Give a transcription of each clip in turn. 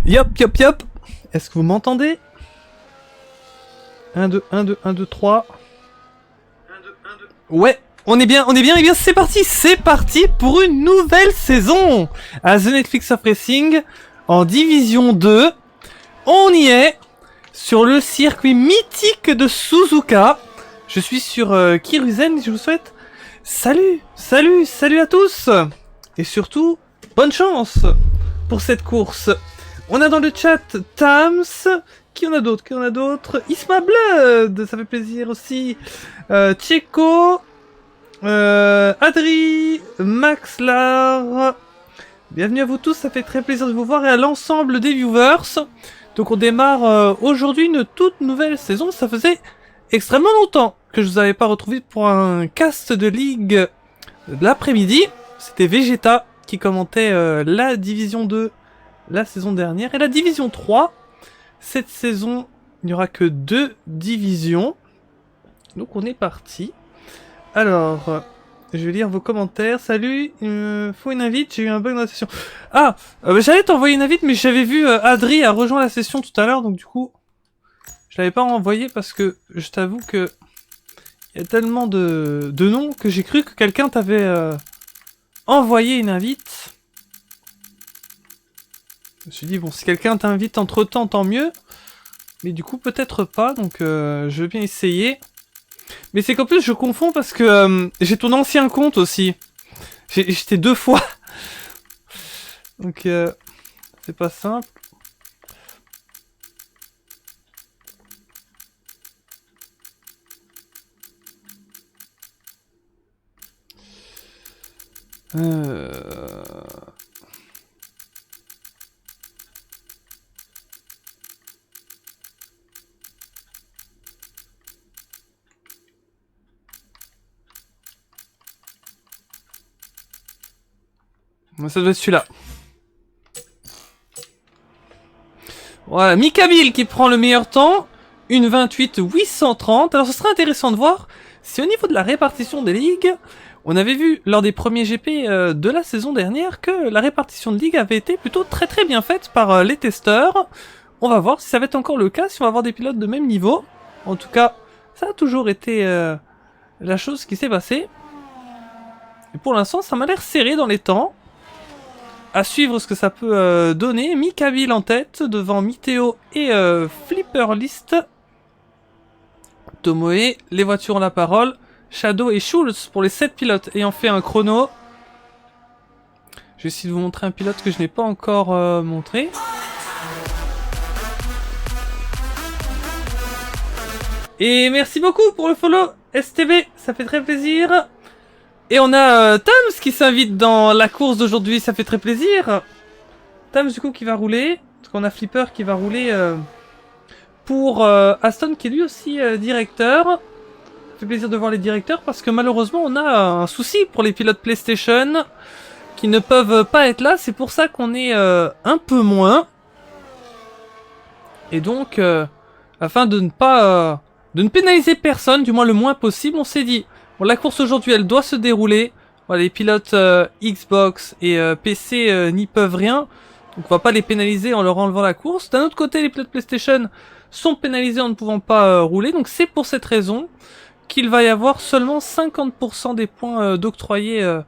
Yop, yop, yop. Est-ce que vous m'entendez? 1, 2, 1, 2, 1, 2, 3. 1, 2, 1, 2. Ouais, on est bien, et bien c'est parti pour une nouvelle saison à The Netflix of Racing en Division 2. On y est sur le circuit mythique de Suzuka. Je suis sur Kiruzen et je vous souhaite salut à tous. Et surtout, bonne chance pour cette course. On a dans le chat Tams, qui en a d'autres, Isma Blood, ça fait plaisir aussi, Tcheko, Adri, Maxlar, bienvenue à vous tous, ça fait très plaisir de vous voir et à l'ensemble des viewers. Donc on démarre aujourd'hui une toute nouvelle saison, ça faisait extrêmement longtemps que je vous avais pas retrouvé pour un cast de ligue de l'après-midi. C'était Vegeta qui commentait la Division 2 la saison dernière et la Division 3. Cette saison, il n'y aura que 2 divisions. Donc on est parti. Alors, je vais lire vos commentaires. Salut, il me faut une invite, j'ai eu un bug dans la session. Ah, j'allais t'envoyer une invite, mais j'avais vu Adri a rejoint la session tout à l'heure, donc du coup, je l'avais pas envoyé parce que je t'avoue que il y a tellement de noms que j'ai cru que quelqu'un t'avait envoyé une invite. Je me suis dit, bon, si quelqu'un t'invite entre-temps, tant mieux. Mais du coup, peut-être pas, donc je veux bien essayer. Mais c'est qu'en plus, je confonds parce que j'ai ton ancien compte aussi. J'étais 2 fois. Donc, c'est pas simple. Ça doit être celui-là. Voilà, Mikabil qui prend le meilleur temps. Une 28 830. Alors ce serait intéressant de voir si au niveau de la répartition des ligues, on avait vu lors des premiers GP de la saison dernière que la répartition de ligues avait été plutôt très bien faite par les testeurs. On va voir si ça va être encore le cas, si on va avoir des pilotes de même niveau. En tout cas, ça a toujours été la chose qui s'est passée. Et pour l'instant, ça m'a l'air serré dans les temps. À suivre ce que ça peut donner. Mikabil en tête, devant Miteo et Flipperlist. Tomoe, les voitures ont la parole. Shadow et Schulz pour les 7 pilotes ayant fait un chrono. Je vais essayer de vous montrer un pilote que je n'ai pas encore montré. Et merci beaucoup pour le follow STV, ça fait très plaisir. Et on a Tams qui s'invite dans la course d'aujourd'hui, ça fait très plaisir. Tams du coup qui va rouler, parce qu'on a Flipper qui va rouler pour Aston qui est lui aussi directeur. Ça fait plaisir de voir les directeurs parce que malheureusement on a un souci pour les pilotes PlayStation qui ne peuvent pas être là. C'est pour ça qu'on est un peu moins. Et donc, afin de ne pénaliser personne, du moins le moins possible, on s'est dit... Bon, la course aujourd'hui, elle doit se dérouler. Voilà, les pilotes Xbox et PC n'y peuvent rien. Donc on va pas les pénaliser en leur enlevant la course. D'un autre côté, les pilotes PlayStation sont pénalisés en ne pouvant pas rouler. Donc c'est pour cette raison qu'il va y avoir seulement 50% des points d'octroyés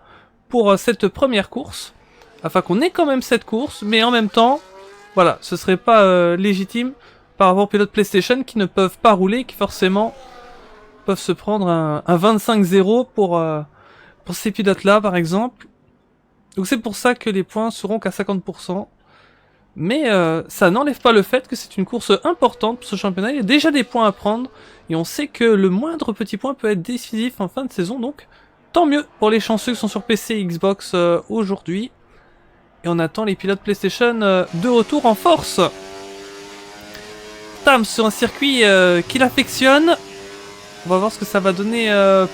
pour cette première course. Afin qu'on ait quand même cette course. Mais en même temps, voilà, ce serait pas légitime par rapport aux pilotes PlayStation qui ne peuvent pas rouler, qui forcément... peuvent se prendre un 25-0 pour ces pilotes-là, par exemple. Donc c'est pour ça que les points seront qu'à 50%. Mais ça n'enlève pas le fait que c'est une course importante pour ce championnat. Il y a déjà des points à prendre. Et on sait que le moindre petit point peut être décisif en fin de saison. Donc tant mieux pour les chanceux qui sont sur PC et Xbox aujourd'hui. Et on attend les pilotes PlayStation de retour en force. Tam sur un circuit qu'il affectionne. On va voir ce que ça va donner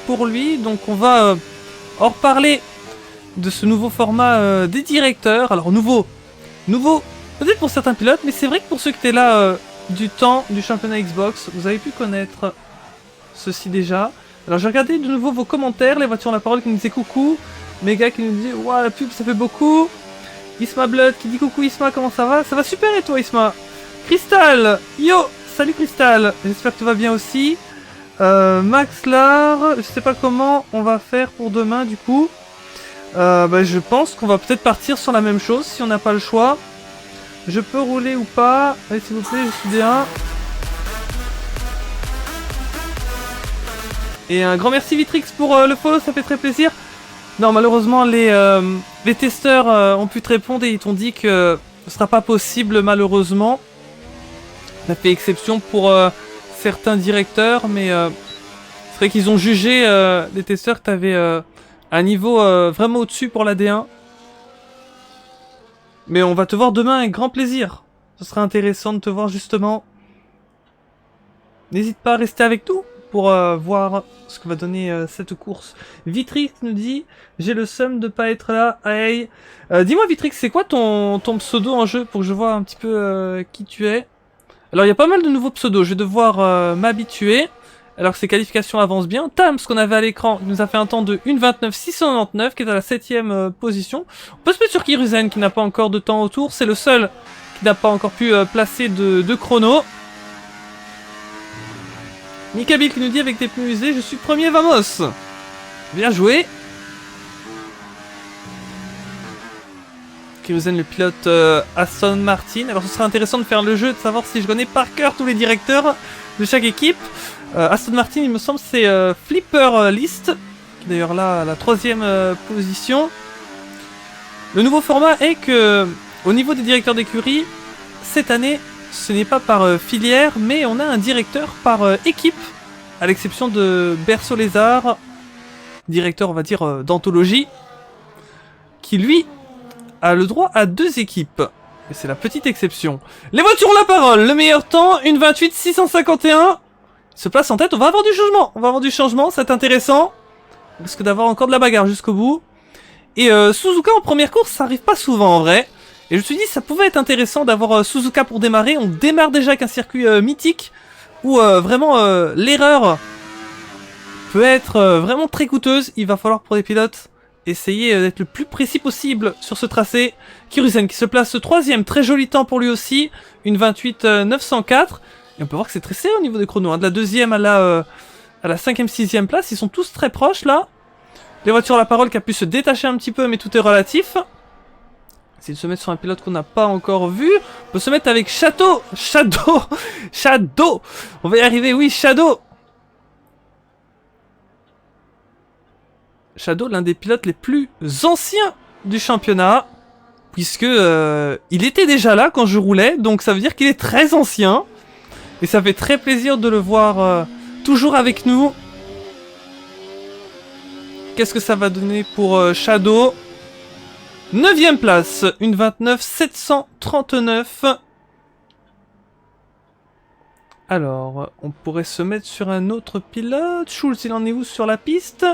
pour lui. Donc on va en reparler de ce nouveau format des directeurs. Alors nouveau peut-être pour certains pilotes, mais c'est vrai que pour ceux qui étaient là du temps du championnat Xbox, vous avez pu connaître ceci déjà. Alors j'ai regardé de nouveau vos commentaires, les voitures ont la parole qui nous disaient coucou, Mega qui nous disait ouah la pub ça fait beaucoup, Isma Blood qui dit coucou Isma, comment ça va? Ça va super et toi Isma? Crystal, yo, salut Crystal, j'espère que tu vas bien aussi. Max Lar, je sais pas comment on va faire pour demain du coup. Je pense qu'on va peut-être partir sur la même chose si on n'a pas le choix. Je peux rouler ou pas? Allez s'il vous plaît, je suis bien. Et un grand merci Vitrix pour le follow, ça fait très plaisir. Non, malheureusement les testeurs ont pu te répondre et ils t'ont dit que ce sera pas possible malheureusement. On a fait exception pour certains directeurs, mais c'est vrai qu'ils ont jugé les testeurs que tu avais un niveau vraiment au-dessus pour la D1. Mais on va te voir demain avec grand plaisir. Ce sera intéressant de te voir justement. N'hésite pas à rester avec nous pour voir ce que va donner cette course. Vitrix nous dit « J'ai le seum de pas être là, hey. » Dis-moi Vitrix, c'est quoi ton pseudo en jeu pour que je vois un petit peu qui tu es? Alors il y a pas mal de nouveaux pseudos, je vais devoir m'habituer. Alors que ces qualifications avancent bien. Tam, ce qu'on avait à l'écran, nous a fait un temps de 1:29.699 qui est à la 7ème position. On peut se mettre sur Kiruzen qui n'a pas encore de temps autour. C'est le seul qui n'a pas encore pu placer de chrono. Mikabil qui nous dit avec des pneus usés, je suis premier, vamos. Bien joué. Kiruzen le pilote Aston Martin. Alors ce sera intéressant de faire le jeu, de savoir si je connais par cœur tous les directeurs de chaque équipe. Aston Martin, il me semble, c'est Flipper List, qui est d'ailleurs là à la 3ème position. Le nouveau format est que, au niveau des directeurs d'écurie, cette année, ce n'est pas par filière, mais on a un directeur par équipe, à l'exception de Berceau Lézard, directeur, on va dire, d'anthologie, qui lui a le droit à 2 équipes. Et c'est la petite exception. Les voitures ont la parole. Le meilleur temps, 1:28.651. Se place en tête, on va avoir du changement. On va avoir du changement, c'est intéressant. On risque d'avoir encore de la bagarre jusqu'au bout. Et Suzuka en première course, ça arrive pas souvent en vrai. Et je me suis dit, ça pouvait être intéressant d'avoir Suzuka pour démarrer. On démarre déjà avec un circuit mythique, où vraiment l'erreur peut être vraiment très coûteuse. Il va falloir pour les pilotes essayer d'être le plus précis possible sur ce tracé. Kiruzen qui se place 3ème, très joli temps pour lui aussi. 1:28.904. Et on peut voir que c'est très serré au niveau des chronos. Hein. De la 2ème à la 5ème, 6ème place, ils sont tous très proches là. Les voitures à la parole qui a pu se détacher un petit peu, mais tout est relatif. Essayer de se mettre sur un pilote qu'on n'a pas encore vu. On peut se mettre avec Shadow. On va y arriver, oui, Shadow. Shadow, l'un des pilotes les plus anciens du championnat. Puisque il était déjà là quand je roulais, donc ça veut dire qu'il est très ancien. Et ça fait très plaisir de le voir toujours avec nous. Qu'est-ce que ça va donner pour Shadow? 9ème place, 1:29.739. Alors, on pourrait se mettre sur un autre pilote. Schulz, il en est où sur la piste?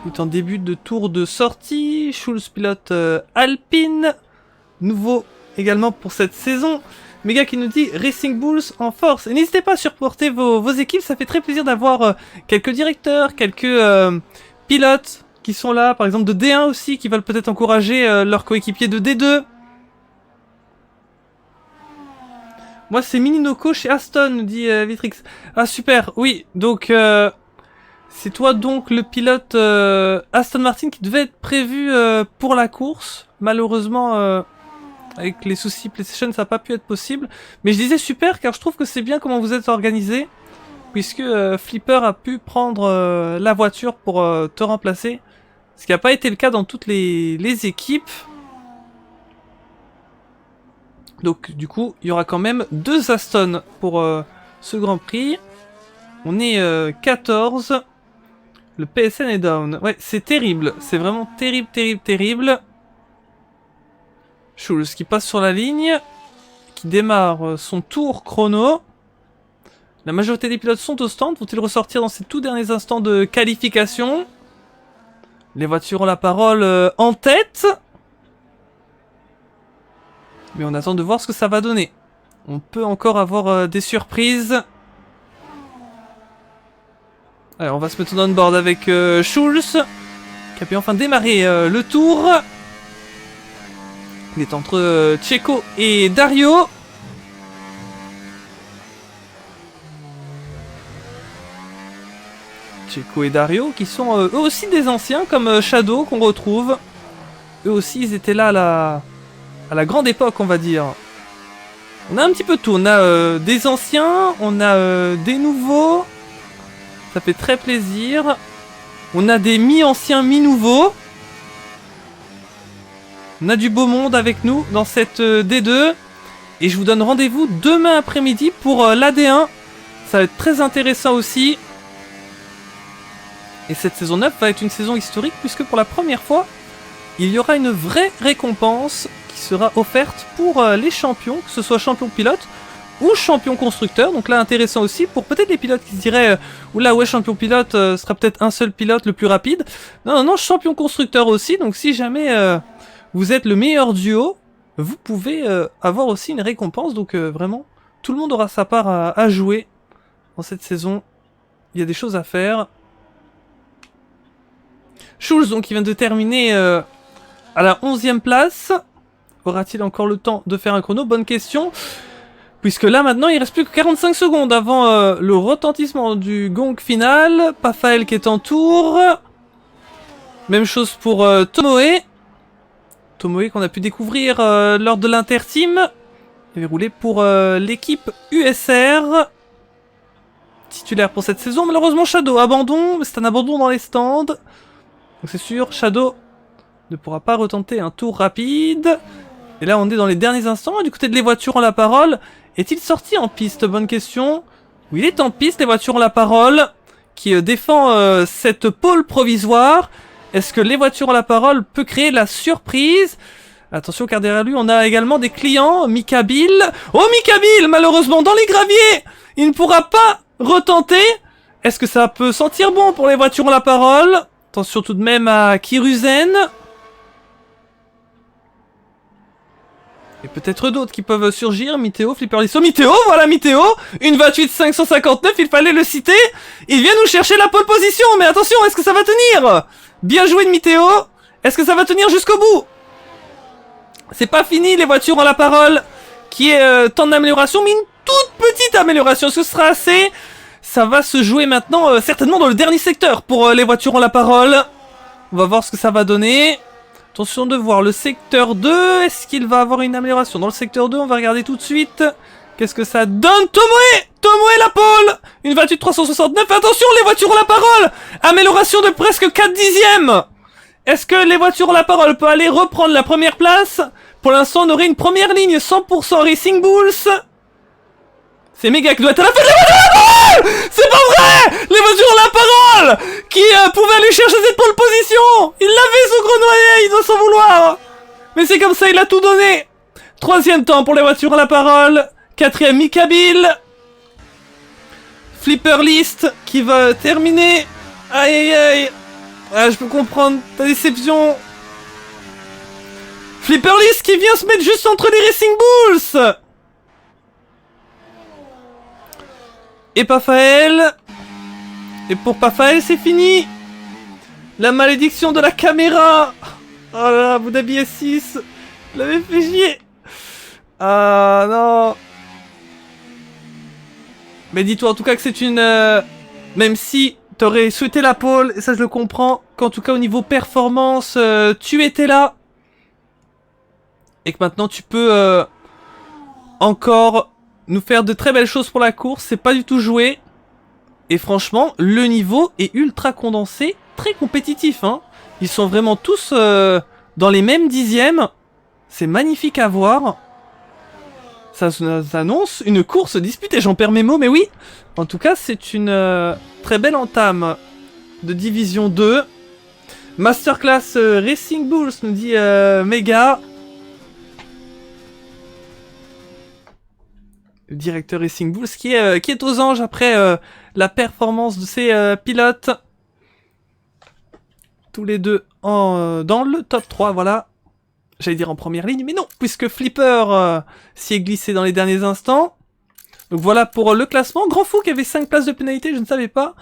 Il est en début de tour de sortie. Schulz pilote Alpine. Nouveau également pour cette saison. Méga qui nous dit Racing Bulls en force. Et n'hésitez pas à supporter vos équipes, ça fait très plaisir d'avoir quelques directeurs, quelques pilotes qui sont là, par exemple de D1 aussi, qui veulent peut-être encourager leurs coéquipiers de D2. Moi c'est Mininoko chez Aston, nous dit Vitrix. Ah super, oui, donc c'est toi donc le pilote Aston Martin qui devait être prévu pour la course. Malheureusement... avec les soucis PlayStation, ça n'a pas pu être possible. Mais je disais super, car je trouve que c'est bien comment vous êtes organisé. Puisque Flipper a pu prendre la voiture pour te remplacer. Ce qui n'a pas été le cas dans toutes les équipes. Donc du coup, il y aura quand même 2 Aston pour ce Grand Prix. On est 14. Le PSN est down. Ouais, c'est terrible. C'est vraiment terrible, terrible, terrible. Schulz qui passe sur la ligne, qui démarre son tour chrono. La majorité des pilotes sont au stand. Vont-ils ressortir dans ces tout derniers instants de qualification? Les voitures ont la parole en tête. Mais on attend de voir ce que ça va donner. On peut encore avoir des surprises. Alors on va se mettre en on-board avec Schulz, qui a pu enfin démarrer le tour. Il est entre Checo et Dario. Checo et Dario qui sont eux aussi des anciens comme Shadow qu'on retrouve. Eux aussi ils étaient là à la grande époque on va dire. On a un petit peu tout, on a des anciens, on a des nouveaux. Ça fait très plaisir. On a des mi-anciens, mi-nouveaux. On a du beau monde avec nous dans cette D2. Et je vous donne rendez-vous demain après-midi pour l'AD1. Ça va être très intéressant aussi. Et cette saison 9 va être une saison historique puisque pour la première fois, il y aura une vraie récompense qui sera offerte pour les champions, que ce soit champion pilote ou champion constructeur. Donc là, intéressant aussi pour peut-être les pilotes qui se diraient oula, ouais, champion pilote sera peut-être un seul pilote le plus rapide. Non, non, non, champion constructeur aussi. Donc si jamais vous êtes le meilleur duo, vous pouvez avoir aussi une récompense. Donc vraiment, tout le monde aura sa part à jouer dans cette saison. Il y a des choses à faire. Schulz, donc, qui vient de terminer à la 11e place. Aura-t-il encore le temps de faire un chrono? Bonne question. Puisque là, maintenant, il reste plus que 45 secondes avant le retentissement du gong final. Pafael qui est en tour. Même chose pour Tomoe. Tomoe qu'on a pu découvrir lors de l'Inter-Team. Il avait roulé pour l'équipe USR. Titulaire pour cette saison. Malheureusement, Shadow abandon. C'est un abandon dans les stands. Donc c'est sûr, Shadow ne pourra pas retenter un tour rapide. Et là, on est dans les derniers instants. Du côté de les voitures ont la parole. Est-il sorti en piste? Bonne question. Oui, il est en piste, les voitures ont la parole. Qui défend cette pole provisoire. Est-ce que les voitures ont la parole peut créer la surprise? Attention, car derrière lui, on a également des clients. Mika Bill. Oh, Mika Bill, malheureusement, dans les graviers. Il ne pourra pas retenter. Est-ce que ça peut sentir bon pour les voitures ont la parole? Attention tout de même à Kiruzen. Et peut-être d'autres qui peuvent surgir. Miteo, Flipper Lisso. Miteo, voilà Miteo. Une 28 559, il fallait le citer. Il vient nous chercher la pole position. Mais attention, est-ce que ça va tenir? Bien joué de Miteo. Est-ce que ça va tenir jusqu'au bout? C'est pas fini, les voitures ont la parole. Qui est temps d'amélioration, mais une toute petite amélioration. Ce sera assez. Ça va se jouer maintenant, certainement dans le dernier secteur pour les voitures ont la parole. On va voir ce que ça va donner. Attention de voir le secteur 2. Est-ce qu'il va avoir une amélioration dans le secteur 2? On va regarder tout de suite. Qu'est-ce que ça donne? Tomoe! Tomoe la pole! Une 28 369. Attention, les voitures ont la parole! Amélioration de presque 4 dixièmes! Est-ce que les voitures ont la parole peut aller reprendre la première place? Pour l'instant, on aurait une première ligne 100% Racing Bulls. C'est méga qui doit être à la fin de la voiture! C'est pas vrai! Les voitures ont la parole! Qui pouvait aller chercher cette pole position! Il l'avait son grenouiller, il doit s'en vouloir! Mais c'est comme ça, il a tout donné! 3e temps pour les voitures à la parole. 4e Mika Bill. Flipper List qui va terminer. Aïe aïe aïe. Ah, je peux comprendre ta déception. Flipper List qui vient se mettre juste entre les Racing Bulls. Et Pafael. Et pour Pafael, c'est fini. La malédiction de la caméra. Oh là là, Abu Dhabi S6. L'avait fait chier. Ah non. Mais dis-toi en tout cas que c'est une... même si t'aurais souhaité la pole, et ça je le comprends, qu'en tout cas au niveau performance, tu étais là. Et que maintenant tu peux encore nous faire de très belles choses pour la course, c'est pas du tout joué. Et franchement, le niveau est ultra condensé, très compétitif. Hein. Ils sont vraiment tous dans les mêmes dixièmes. C'est magnifique à voir. Ça annonce une course disputée, j'en perds mes mots, mais oui. En tout cas, c'est une très belle entame de Division 2. Masterclass Racing Bulls, nous dit Mega. Le directeur Racing Bulls qui est aux anges après la performance de ses pilotes. Tous les deux dans le top 3, voilà. J'allais dire en première ligne, mais non, puisque Flipper s'y est glissé dans les derniers instants. Donc voilà pour le classement. Grand Fou qui avait 5 places de pénalité, je ne savais pas.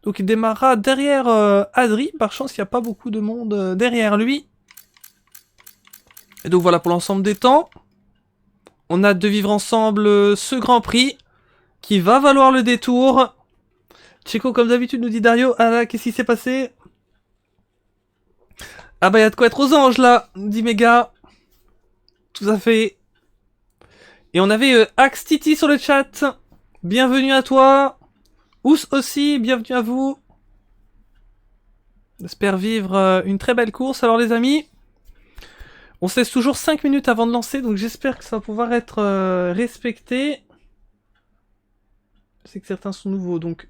Donc il démarrera derrière Adri. Par chance, il n'y a pas beaucoup de monde derrière lui. Et donc voilà pour l'ensemble des temps. On a hâte de vivre ensemble ce Grand Prix qui va valoir le détour. Checo, comme d'habitude, nous dit Dario. Ah là, qu'est-ce qui s'est passé? Ah bah, y a de quoi être aux anges là, dit Mega. Tout à fait. Et on avait Axe Titi sur le chat. Bienvenue à toi. Ous aussi, bienvenue à vous. J'espère vivre une très belle course. Alors les amis, on se laisse toujours 5 minutes avant de lancer, donc j'espère que ça va pouvoir être respecté. Je sais que certains sont nouveaux, donc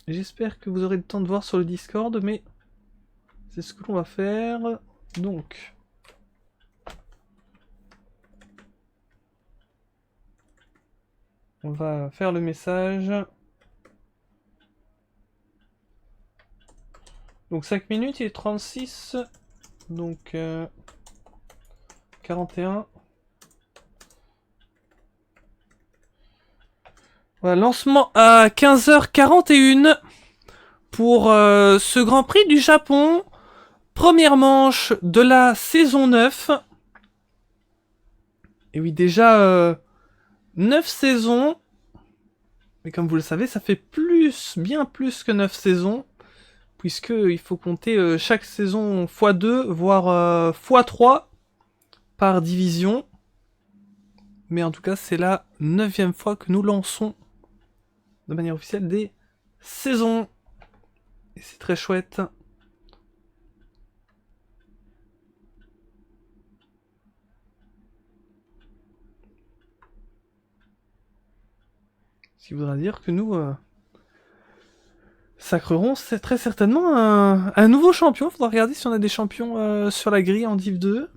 j'espère que vous aurez le temps de voir sur le Discord, mais c'est ce que l'on va faire. Donc, on va faire le message. Donc 5 minutes, il est 36. Donc 41. Voilà, lancement à 15h41 pour ce Grand Prix du Japon. Première manche de la saison 9. Et oui, déjà 9 saisons. Mais comme vous le savez, ça fait bien plus que 9 saisons. Puisque il faut compter chaque saison x2, voire x3 par division. Mais en tout cas, c'est la 9e fois que nous lançons de manière officielle des saisons. Et c'est très chouette. Ce qui voudra dire que nous sacrerons très certainement un nouveau champion. Faudra regarder si on a des champions sur la grille en Div 2.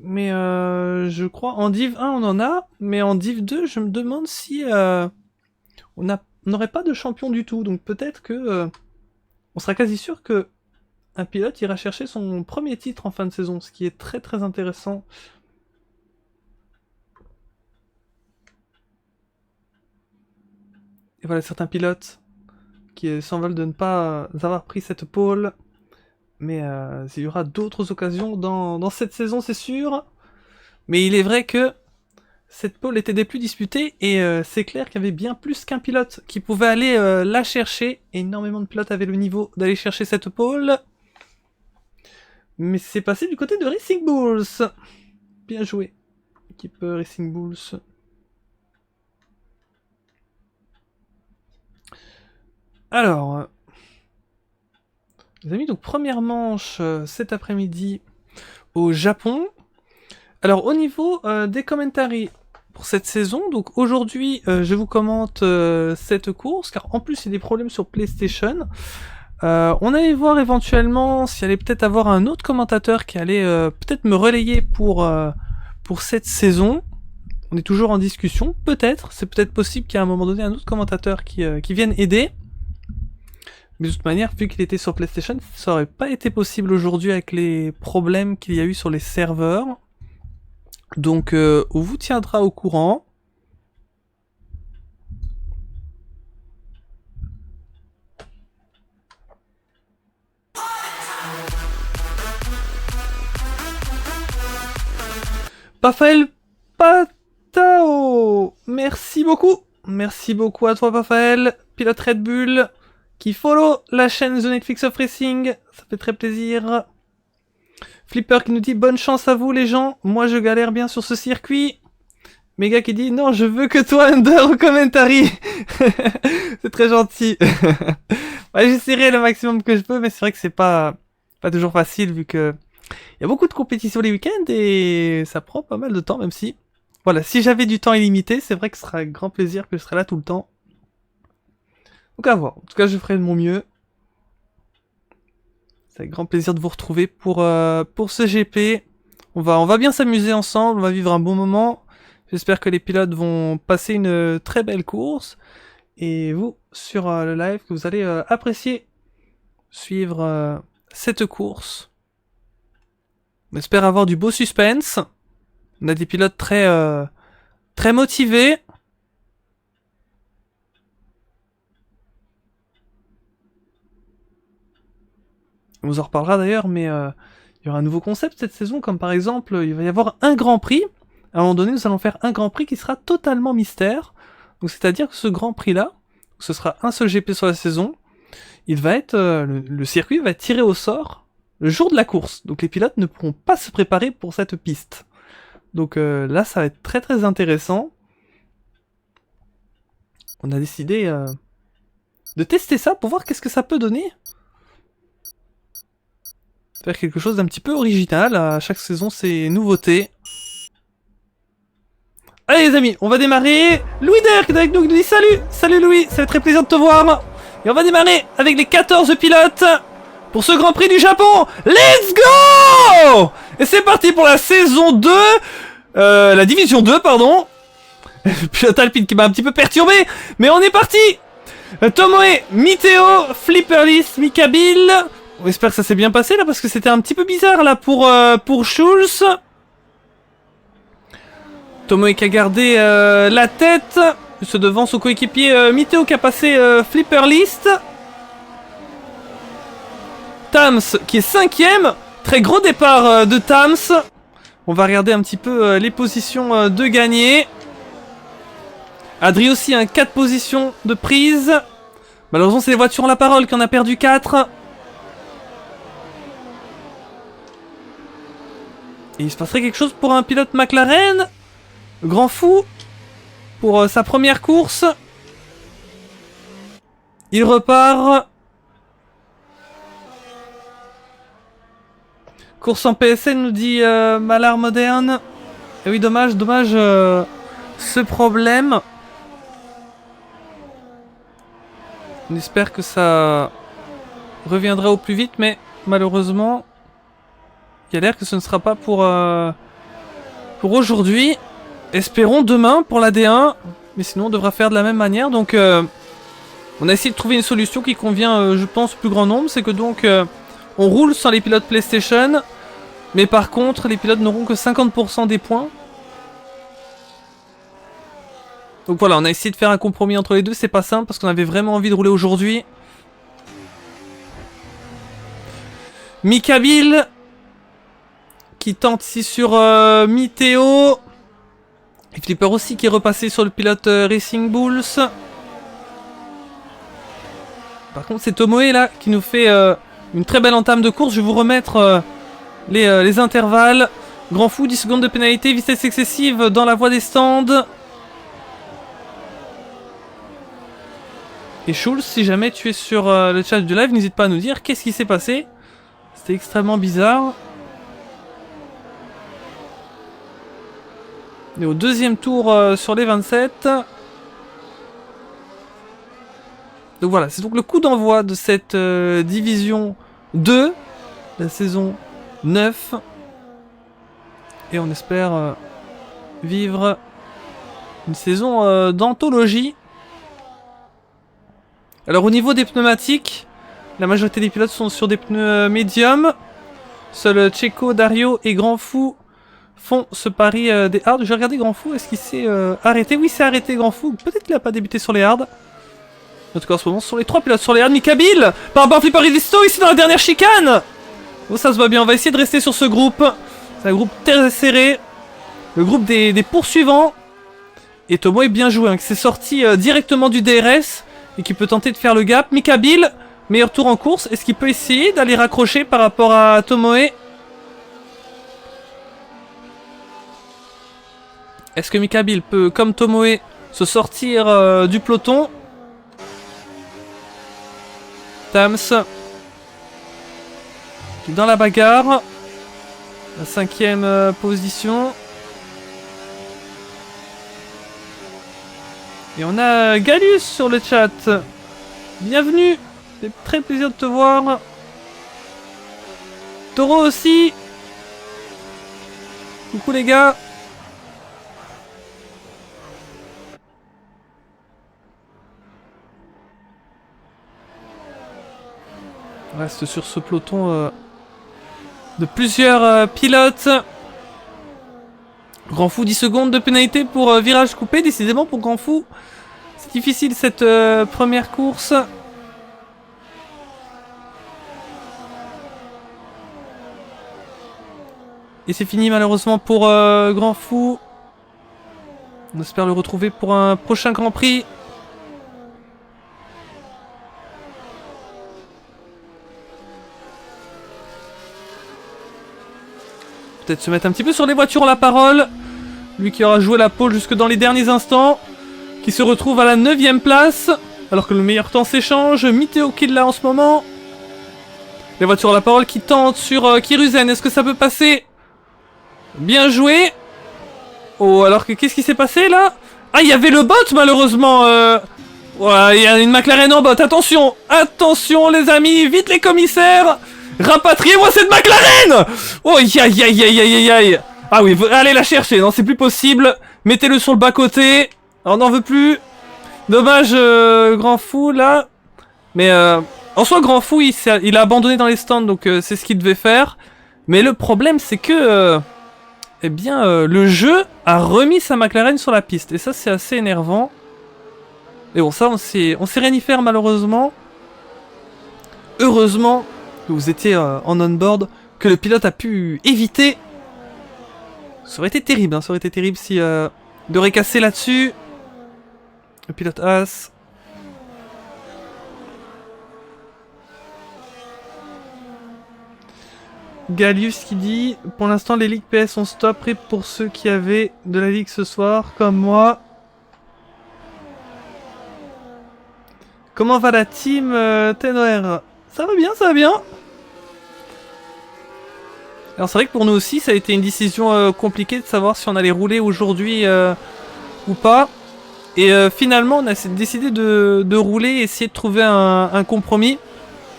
Mais je crois en Div 1 on en a. Mais en Div 2 je me demande si on n'aurait pas de champion du tout. Donc peut-être que on sera quasi sûr que un pilote ira chercher son premier titre en fin de saison. Ce qui est très très intéressant. Et voilà certains pilotes qui s'envolent de ne pas avoir pris cette pole. Mais il y aura d'autres occasions dans cette saison, c'est sûr. Mais il est vrai que cette pole était des plus disputées et c'est clair qu'il y avait bien plus qu'un pilote qui pouvait aller la chercher. Énormément de pilotes avaient le niveau d'aller chercher cette pole. Mais c'est passé du côté de Racing Bulls. Bien joué, équipe Racing Bulls. Alors, les amis, donc première manche cet après-midi au Japon. Alors au niveau des commentaries pour cette saison, donc aujourd'hui je vous commente cette course, car en plus il y a des problèmes sur PlayStation. On allait voir éventuellement s'il allait peut-être avoir un autre commentateur qui allait peut-être me relayer pour cette saison. On est toujours en discussion, peut-être, c'est peut-être possible qu'il y ait à un moment donné un autre commentateur qui vienne aider. Mais de toute manière, vu qu'il était sur PlayStation, ça aurait pas été possible aujourd'hui avec les problèmes qu'il y a eu sur les serveurs. Donc on vous tiendra au courant. Raphaël Patao, merci beaucoup. Merci beaucoup à toi Raphaël, pilote Red Bull, qui follow la chaîne The Netflix of Racing, ça fait très plaisir. Flipper qui nous dit bonne chance à vous les gens, moi je galère bien sur ce circuit. Mega qui dit non je veux que toi Under au commentary. C'est très gentil. Ouais, j'essaierai le maximum que je peux, mais c'est vrai que c'est pas toujours facile vu que il y a beaucoup de compétitions les week-ends et ça prend pas mal de temps, même si voilà, si j'avais du temps illimité, c'est vrai que ce sera avec grand plaisir que je serai là tout le temps. Donc à voir. En tout cas, je ferai de mon mieux. C'est avec grand plaisir de vous retrouver pour ce GP. On va bien s'amuser ensemble, on va vivre un bon moment. J'espère que les pilotes vont passer une très belle course. Et vous, sur le live, que vous allez apprécier suivre cette course. On espère avoir du beau suspense. On a des pilotes très motivés. On vous en reparlera d'ailleurs, mais il il y aura un nouveau concept cette saison, comme par exemple, il va y avoir un Grand Prix. À un moment donné, nous allons faire un Grand Prix qui sera totalement mystère. Donc c'est-à-dire que ce Grand Prix-là, ce sera un seul GP sur la saison. Il va être le circuit va être tiré au sort le jour de la course. Donc les pilotes ne pourront pas se préparer pour cette piste. Donc là, ça va être très très intéressant. On a décidé de tester ça pour voir qu'est-ce que ça peut donner. Faire quelque chose d'un petit peu original. À chaque saison, c'est nouveautés. Allez les amis, on va démarrer. Louis Der qui est avec nous, qui nous dit salut. Salut Louis, ça fait très plaisir de te voir. Et on va démarrer avec les 14 pilotes pour ce Grand Prix du Japon. Let's go! Et c'est parti pour la saison 2. La division 2, pardon. Le pilote Alpine qui m'a un petit peu perturbé. Mais on est parti. Tomoe, Miteo, Flipperlist, Mikabil. On espère que ça s'est bien passé là parce que c'était un petit peu bizarre là pour Schulz. Tomoe qui a gardé la tête. Juste devant son coéquipier Miteo qui a passé Flipperlist. Tams qui est 5ème. Très gros départ de Tams. On va regarder un petit peu les positions de gagner. Adri aussi, 4 positions de prise. Malheureusement, c'est les voitures ont la parole qui en a perdu 4. Et il se passerait quelque chose pour un pilote McLaren. Grand fou. Pour sa première course. Il repart. Course en PSN nous dit Malard Moderne. Et oui, dommage ce problème. On espère que ça reviendra au plus vite, mais malheureusement, il y a l'air que ce ne sera pas pour aujourd'hui. Espérons demain pour la D1, mais sinon on devra faire de la même manière. Donc on a essayé de trouver une solution qui convient, je pense, au plus grand nombre. C'est que donc on roule sans les pilotes PlayStation, mais par contre les pilotes n'auront que 50% des points. Donc voilà, on a essayé de faire un compromis entre les deux, c'est pas simple parce qu'on avait vraiment envie de rouler aujourd'hui. Mikabil qui tente ici sur Miteo. Et Flipper aussi qui est repassé sur le pilote Racing Bulls. Par contre c'est Tomoe là qui nous fait une très belle entame de course. Je vais vous remettre les intervalles. Grand fou, 10 secondes de pénalité, vitesse excessive dans la voie des stands. Et Schulz, si jamais tu es sur le chat du live, n'hésite pas à nous dire qu'est-ce qui s'est passé. C'était extrêmement bizarre. On est au deuxième tour sur les 27. Donc voilà, c'est donc le coup d'envoi de cette division 2, la saison 9. Et on espère vivre une saison d'anthologie. Alors au niveau des pneumatiques, la majorité des pilotes sont sur des pneus médiums. Seuls Checo, Dario et Grand Fou font ce pari des hards. J'ai regardé Grand Fou, est-ce qu'il s'est arrêté? Oui, c'est arrêté Grand Fou. Peut-être qu'il n'a pas débuté sur les hards. En tout cas, en ce moment, ce sont les 3 pilotes sur les hards. Mikabil par rapport à Flipper Listo ici dans la dernière chicane. Bon, ça se voit bien. On va essayer de rester sur ce groupe. C'est un groupe très serré. Le groupe des poursuivants. Et Tomoe est bien joué, hein, qui s'est sorti directement du DRS et qui peut tenter de faire le gap. Mikabil, meilleur tour en course. Est-ce qu'il peut essayer d'aller raccrocher par rapport à Tomoe? Est-ce que Mikabil peut, comme Tomoe, se sortir du peloton? Tams qui est dans la bagarre. La 5ème position. Et on a Galus sur le chat. Bienvenue. C'est très plaisir de te voir. Toro aussi. Coucou les gars. On reste sur ce peloton de plusieurs pilotes. Grand Fou, 10 secondes de pénalité pour virage coupé. Décidément pour Grand Fou, c'est difficile cette première course. Et c'est fini malheureusement pour Grand Fou. On espère le retrouver pour un prochain Grand Prix. Peut-être se mettre un petit peu sur les voitures la parole. Lui qui aura joué la pole jusque dans les derniers instants. Qui se retrouve à la 9ème place. Alors que le meilleur temps s'échange. Miteo qui l'a en ce moment. Les voitures à la parole qui tentent sur Kiruzen. Est-ce que ça peut passer? Bien joué. Oh, alors que qu'est-ce qui s'est passé là? Ah, il y avait le bot malheureusement. Ouais, il y a une McLaren en bot. Attention, attention les amis. Vite les commissaires. Rapatriez-moi cette McLaren. Oh, aïe aïe aïe aïe aïe aïe. Ah oui, allez la chercher. Non, c'est plus possible. Mettez-le sur le bas-côté. On n'en veut plus. Dommage, Grand Fou là. Mais en soi, Grand Fou, il a abandonné dans les stands, donc c'est ce qu'il devait faire. Mais le problème, c'est que, eh bien, le jeu a remis sa McLaren sur la piste. Et ça, c'est assez énervant. Et bon, ça, on sait rien y faire, malheureusement. Heureusement que vous étiez en on-board, que le pilote a pu éviter. Ça aurait été terrible, hein, ça aurait été terrible si de récasser là-dessus. Le pilote As. Gallius qui dit pour l'instant les ligues PS sont stop pour ceux qui avaient de la ligue ce soir comme moi. Comment va la team Tenor? Ça va bien, ça va bien. Alors c'est vrai que pour nous aussi ça a été une décision compliquée de savoir si on allait rouler aujourd'hui ou pas. Et finalement on a décidé de rouler et essayer de trouver un compromis.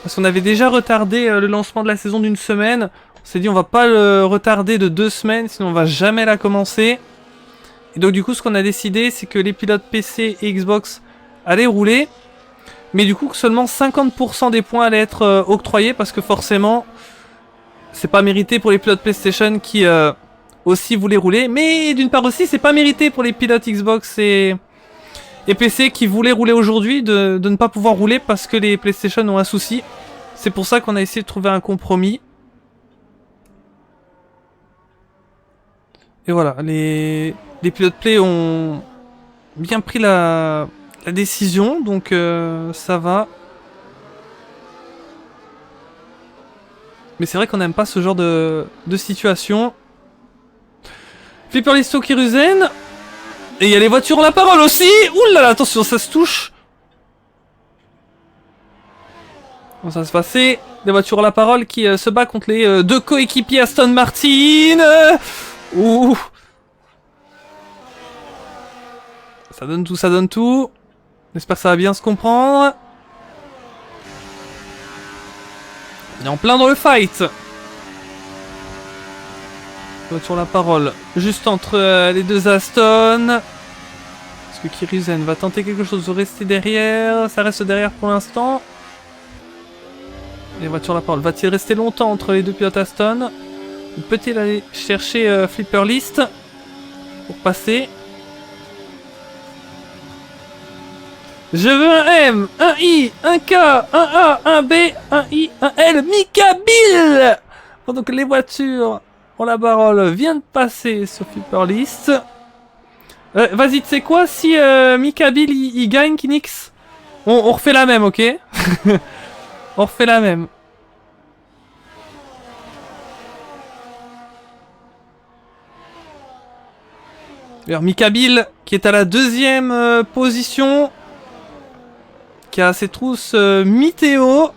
Parce qu'on avait déjà retardé le lancement de la saison d'une semaine. On s'est dit on va pas le retarder de 2 semaines, sinon on va jamais la commencer. Et donc du coup ce qu'on a décidé c'est que les pilotes PC et Xbox allaient rouler. Mais du coup que seulement 50% des points allaient être octroyés. Parce que forcément c'est pas mérité pour les pilotes PlayStation qui aussi voulaient rouler. Mais d'une part aussi c'est pas mérité pour les pilotes Xbox et PC qui voulaient rouler aujourd'hui de ne pas pouvoir rouler parce que les PlayStation ont un souci. C'est pour ça qu'on a essayé de trouver un compromis. Et voilà, les pilotes Play ont bien pris la décision, donc ça va. Mais c'est vrai qu'on n'aime pas ce genre de situation. Flipper Listo Kiruzen. Et il y a les voitures en la parole aussi. Ouh là là, attention, ça se touche. Comment ça va se passer? Des voitures à la parole qui se battent contre les 2 coéquipiers Aston Martin. Ouh. Ça donne tout, ça donne tout. J'espère que ça va bien se comprendre. On est en plein dans le fight. Voiture à la parole. Juste entre les 2 Aston. Est-ce que Kiruzen va tenter quelque chose de rester derrière? Ça reste derrière pour l'instant. Les voitures à la parole. Va-t-il rester longtemps entre les 2 pilotes Aston? Ou peut-il aller chercher Flipper List pour passer? Je veux un M, un I, un K, un A, un B, un I, un L, Mikabil. Pendant que les voitures en la parole viennent de passer sur Flipper List. Vas-y, tu sais quoi? Si Mikabil il gagne, Kinix, on refait la même, ok? On refait la même. Alors Mikabil qui est à la 2ème position. Qui a ses trousses Miteo.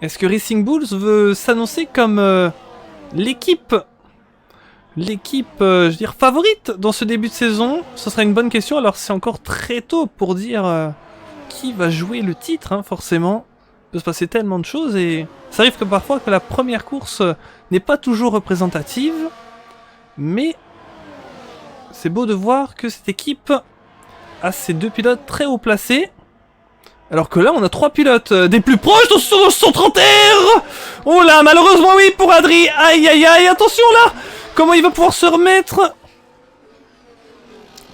Est-ce que Racing Bulls veut s'annoncer comme l'équipe je veux dire, favorite dans ce début de saison? Ce sera une bonne question. Alors c'est encore très tôt pour dire qui va jouer le titre, hein, forcément. Il peut se passer tellement de choses et ça arrive que parfois que la première course n'est pas toujours représentative. Mais c'est beau de voir que cette équipe a ces 2 pilotes très haut placés. Alors que là, on a 3 pilotes des plus proches dans ce 130R. Oh là, malheureusement, oui, pour Adri. Aïe, aïe, aïe, attention là. Comment il va pouvoir se remettre?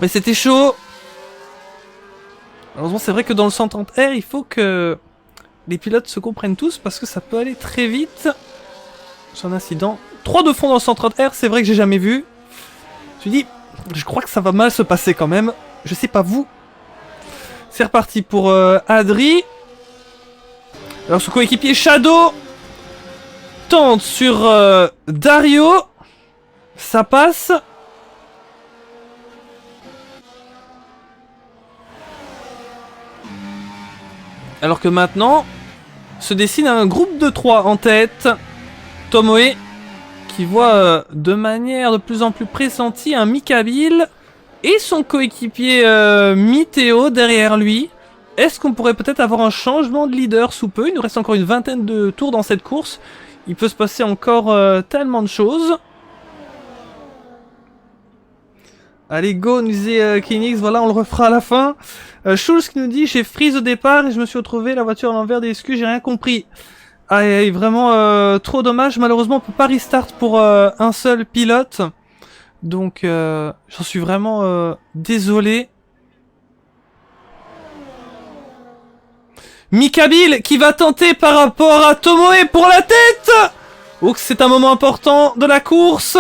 Mais c'était chaud. Malheureusement, c'est vrai que dans le 130R, il faut que les pilotes se comprennent tous parce que ça peut aller très vite. J'ai un incident. 3 de fond dans le 130R, c'est vrai que j'ai jamais vu. Je me dis, je crois que ça va mal se passer quand même. Je sais pas vous. C'est reparti pour Adri. Alors son coéquipier Shadow tente sur Dario. Ça passe. Alors que maintenant se dessine un groupe de 3 en tête. Tomoe qui voit de manière de plus en plus pressentie un Mikabil et son coéquipier Miteo derrière lui. Est-ce qu'on pourrait peut-être avoir un changement de leader sous peu? Il nous reste encore une vingtaine de tours dans cette course. Il peut se passer encore tellement de choses. Allez, go, nous disait Kinix. Voilà, on le refera à la fin. Schulz qui nous dit, j'ai freeze au départ et je me suis retrouvé la voiture à l'envers des SQ, j'ai rien compris. Ah, vraiment trop dommage. Malheureusement, on peut pas restart pour un seul pilote. Donc, j'en suis vraiment désolé. Mikabil qui va tenter par rapport à Tomoe pour la tête. Oh, c'est un moment important de la course.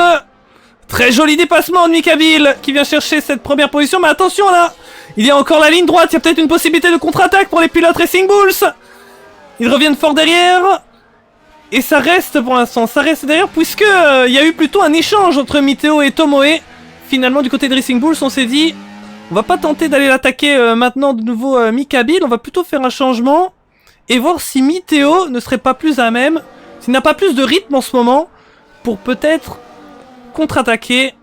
Très joli dépassement de Mikabil qui vient chercher cette première position. Mais attention là, il y a encore la ligne droite. Il y a peut-être une possibilité de contre-attaque pour les pilotes Racing Bulls. Ils reviennent fort derrière. Et ça reste pour l'instant. Ça reste derrière puisque il y a eu plutôt un échange entre Miteo et Tomoe. Finalement du côté de Racing Bulls on s'est dit, on va pas tenter d'aller l'attaquer maintenant de nouveau Mikabil. On va plutôt faire un changement. Et voir si Miteo ne serait pas plus à même, s'il n'a pas plus de rythme en ce moment, pour peut-être contre-attaquer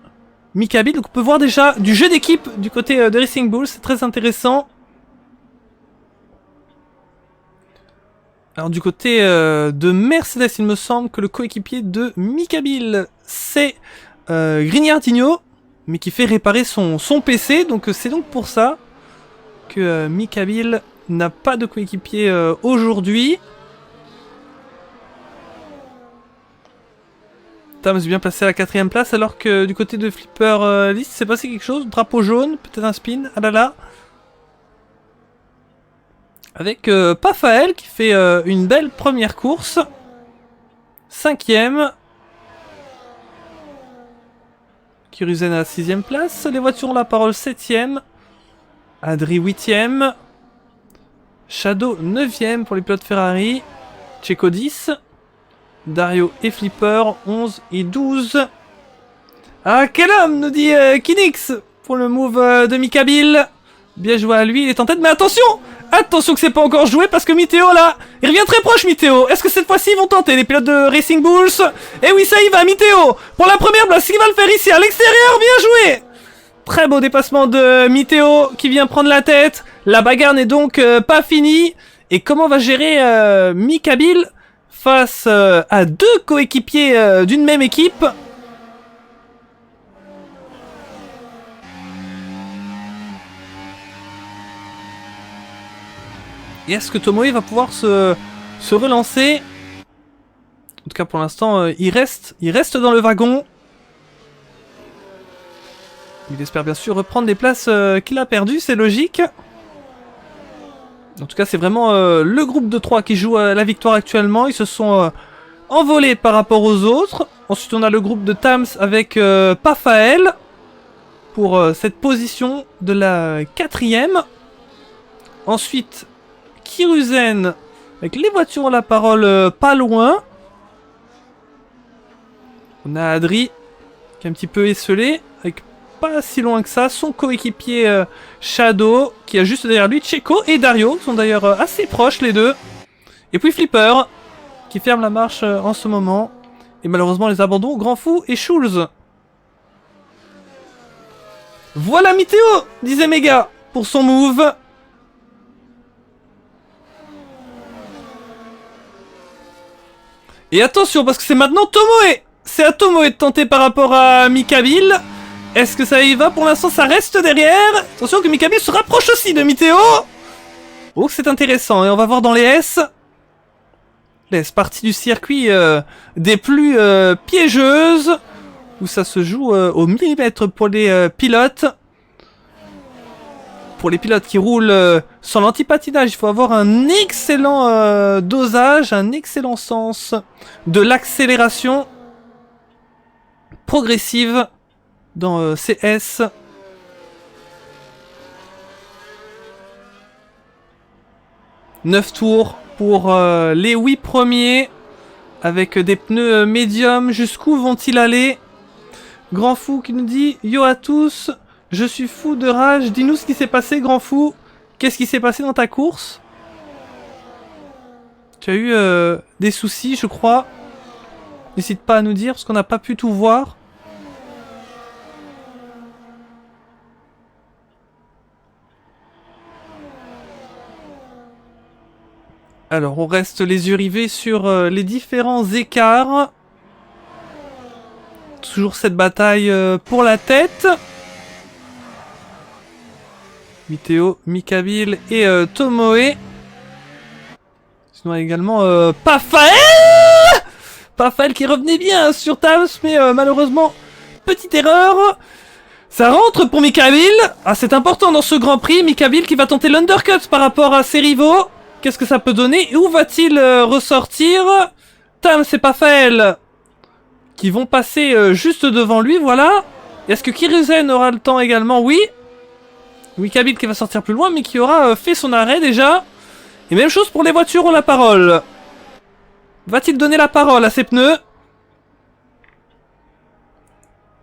Mikabil. Donc on peut voir déjà du jeu d'équipe du côté de Racing Bulls, c'est très intéressant. Alors du côté de Mercedes, il me semble que le coéquipier de Mikabil, c'est Grignardinho, mais qui fait réparer son PC. Donc c'est donc pour ça que Mikabil n'a pas de coéquipier aujourd'hui. Tams bien placé à la 4ème place, alors que du côté de Flipper List, c'est passé quelque chose. Drapeau jaune, peut-être un spin, ah là là. Avec Pafael qui fait une belle première course. 5ème. Kiruzen à la 6ème place. Les voitures ont la parole 7ème. Adri 8ème. Shadow 9ème pour les pilotes Ferrari. Checo 10. Dario et Flipper 11 et 12. Ah, quel homme, nous dit Kinix pour le move de Mikabil. Bien joué à lui, il est en tête, mais attention! Attention que c'est pas encore joué parce que Miteo là, il revient très proche Miteo. Est-ce que cette fois-ci ils vont tenter les pilotes de Racing Bulls? Eh oui, ça y va, Miteo pour la première place, il va le faire ici à l'extérieur, bien joué! Très beau dépassement de Miteo qui vient prendre la tête. La bagarre n'est donc pas finie. Et comment va gérer Mikabil face à deux coéquipiers d'une même équipe? Et est-ce que Tomoe va pouvoir se relancer? En tout cas pour l'instant il reste dans le wagon. Il espère bien sûr reprendre les places qu'il a perdues, c'est logique. En tout cas c'est vraiment le groupe de 3 qui joue la victoire actuellement. Ils se sont envolés par rapport aux autres. Ensuite on a le groupe de Tams avec Pafael pour cette position de la 4ème. Ensuite Kiruzen avec les voitures à la parole pas loin. On a Adri qui est un petit peu esselé avec pas si loin que ça son coéquipier Shadow qui a juste derrière lui Checo et Dario qui sont d'ailleurs assez proches les deux. Et puis Flipper qui ferme la marche en ce moment. Et malheureusement les abandons Grand Fou et Schulz. Voilà Miteo, disait Mega pour son move. Et attention parce que c'est maintenant Tomoe. C'est à Tomoe de tenter par rapport à Mikabil. Est-ce que ça y va? Pour l'instant ça reste derrière. Attention que Mikabil se rapproche aussi de Miteo. Oh c'est intéressant et on va voir dans les S. Les S partie du circuit des plus piégeuses. Où ça se joue au millimètre pour les pilotes. pour les pilotes qui roulent sans l'antipatinage, il faut avoir un excellent dosage, un excellent sens de l'accélération progressive dans CS. « 9 tours pour les 8 premiers, avec des pneus médiums. Jusqu'où vont-ils aller? Grand Fou qui nous dit « Yo à tous, je suis fou de rage. Dis-nous ce qui s'est passé, Grand Fou. Qu'est-ce qui s'est passé dans ta course? Tu as eu des soucis, je crois. N'hésite pas à nous dire, parce qu'on n'a pas pu tout voir. » Alors, on reste les yeux rivés sur les différents écarts. Toujours cette bataille pour la tête. Miteo, Mikabil et Tomoe. Sinon, également Pafael Pafael qui revenait bien sur Tams, mais malheureusement, petite erreur. Ça rentre pour Mikabil. Ah, c'est important dans ce Grand Prix. Mikabil qui va tenter l'undercut par rapport à ses rivaux. Qu'est-ce que ça peut donner? Et où va-t-il ressortir? Tams et Pafael qui vont passer juste devant lui, voilà. Est-ce que Kiruzen aura le temps également? Oui. Mikabil qui va sortir plus loin, mais qui aura fait son arrêt déjà. Et même chose pour les voitures ont la parole. Va-t-il donner la parole à ses pneus?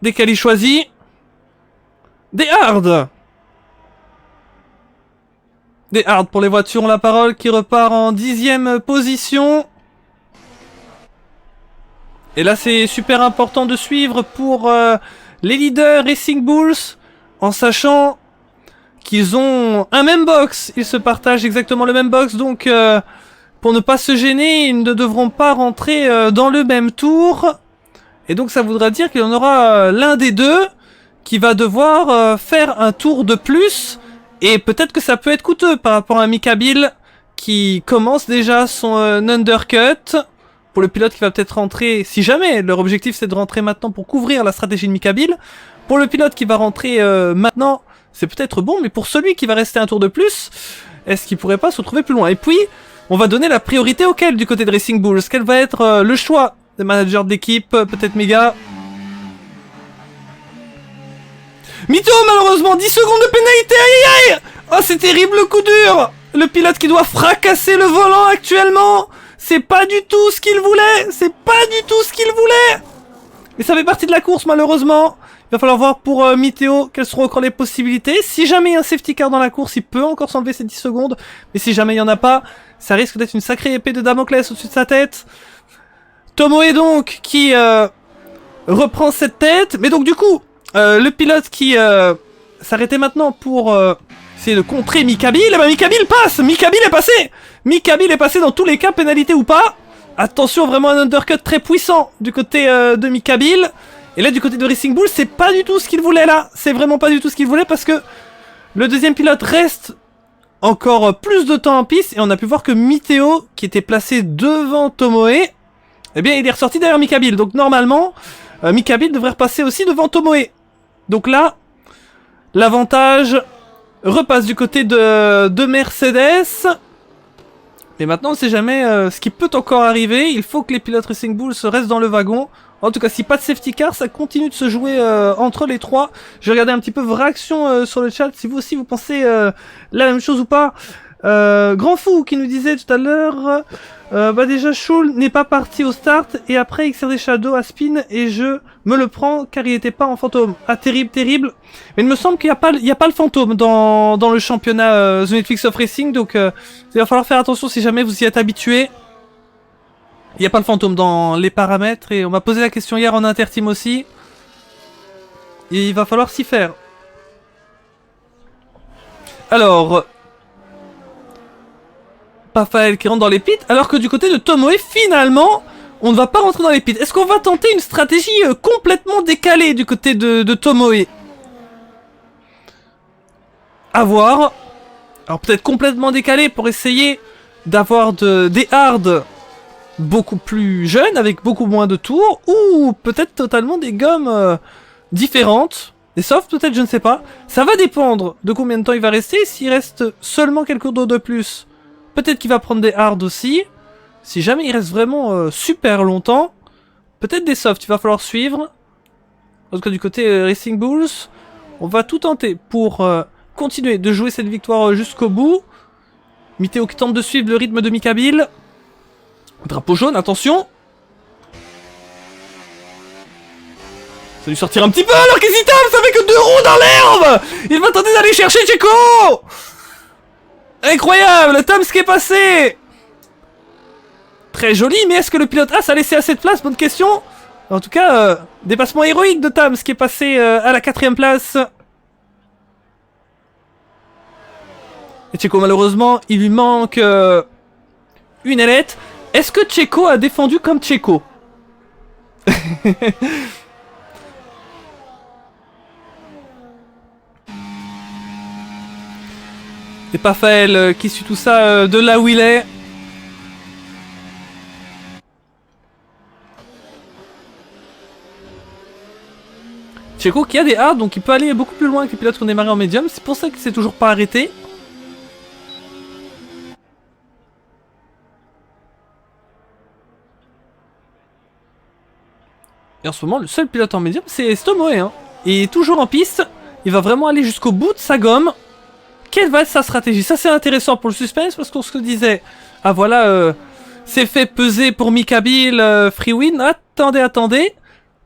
Des qualis choisis. Des hard. Des hard pour les voitures ont la parole qui repart en 10e position. Et là c'est super important de suivre pour les leaders Racing Bulls, en sachant qu'ils ont un même box. Ils se partagent exactement le même box, donc pour ne pas se gêner, ils ne devront pas rentrer dans le même tour. Et donc ça voudra dire qu'il y en aura l'un des deux qui va devoir faire un tour de plus. Et peut-être que ça peut être coûteux par rapport à Mikabil qui commence déjà son undercut. Pour le pilote qui va peut-être rentrer, si jamais leur objectif c'est de rentrer maintenant pour couvrir la stratégie de Mikabil. Pour le pilote qui va rentrer maintenant, c'est peut-être bon, mais pour celui qui va rester un tour de plus, est-ce qu'il pourrait pas se retrouver plus loin? Et puis, on va donner la priorité auquel du côté de Racing Bulls? Quel va être le choix des managers de l'équipe? Peut-être Mega. Mito, malheureusement, 10 secondes de pénalité, aïe aïe. Oh, c'est terrible le coup dur. Le pilote qui doit fracasser le volant actuellement. C'est pas du tout ce qu'il voulait. C'est pas du tout ce qu'il voulait. Mais ça fait partie de la course, malheureusement. Il va falloir voir pour Miteo quelles seront encore les possibilités. Si jamais il y a un safety car dans la course, il peut encore s'enlever ces 10 secondes. Mais si jamais il n'y en a pas, ça risque d'être une sacrée épée de Damoclès au-dessus de sa tête. Tomoe donc qui reprend cette tête. Mais donc du coup, le pilote qui s'arrêtait maintenant pour essayer de contrer Mikabil. Eh ben Mikabil passe. Mikabil est passé. Mikabil est passé dans tous les cas, pénalité ou pas. Attention, vraiment un undercut très puissant du côté de Mikabil. Et là, du côté de Racing Bull, c'est pas du tout ce qu'il voulait là. C'est vraiment pas du tout ce qu'il voulait parce que le deuxième pilote reste encore plus de temps en piste. Et on a pu voir que Miteo, qui était placé devant Tomoe, eh bien, il est ressorti derrière Mikabil. Donc normalement, Mikabil devrait repasser aussi devant Tomoe. Donc là, l'avantage repasse du côté de Mercedes. Mais maintenant, on ne sait jamais ce qui peut encore arriver. Il faut que les pilotes Racing Bull se restent dans le wagon. En tout cas, si pas de safety car, ça continue de se jouer entre les trois. Je vais regarder un petit peu vos réactions sur le chat, si vous aussi vous pensez la même chose ou pas. Grand Fou qui nous disait tout à l'heure, bah déjà Shul n'est pas parti au start et après XRD Shadow à spin et je me le prends car il était pas en fantôme. Ah terrible, terrible. Mais il me semble qu'il n'y a pas le fantôme dans le championnat The Netflix of Racing, donc il va falloir faire attention si jamais vous y êtes habitué. Il n'y a pas le fantôme dans les paramètres et on m'a posé la question hier en interteam aussi. Et il va falloir s'y faire. Alors, Pafael qui rentre dans les pits, alors que du côté de Tomoe, finalement, on ne va pas rentrer dans les pits. Est-ce qu'on va tenter une stratégie complètement décalée du côté de Tomoe? À voir. Alors peut-être complètement décalée pour essayer d'avoir des hards beaucoup plus jeunes, avec beaucoup moins de tours, ou peut-être totalement des gommes différentes. Des softs peut-être, je ne sais pas. Ça va dépendre de combien de temps il va rester. S'il reste seulement quelques tours de plus, peut-être qu'il va prendre des hards aussi. Si jamais il reste vraiment super longtemps, peut-être des softs, il va falloir suivre. En tout cas du côté Racing Bulls, on va tout tenter pour continuer de jouer cette victoire jusqu'au bout. Miteo qui tente de suivre le rythme de Mikabil. Drapeau jaune, attention. Ça va lui sortir un petit peu alors qu'hésitable, ça fait que 2 roues dans l'herbe. Il va tenter d'aller chercher Checo. Incroyable, Tams qui est passé. Très joli, mais est-ce que le pilote As a laissé assez de place? Bonne question. En tout cas, dépassement héroïque de Tams qui est passé à la 4ème place. Et Checo, malheureusement, il lui manque une ailette. Est-ce que Checo a défendu comme Checo? Et Pafael qui suit tout ça de là où il est. Checo qui a des hards, donc il peut aller beaucoup plus loin que les pilotes qui ont démarré en médium. C'est pour ça qu'il s'est toujours pas arrêté. Et en ce moment, le seul pilote en médium, c'est Tomoe. Hein. Il est toujours en piste. Il va vraiment aller jusqu'au bout de sa gomme. Quelle va être sa stratégie? Ça, c'est intéressant pour le suspense parce qu'on se disait... Ah voilà, c'est fait peser pour Mikabil, free win. Attendez.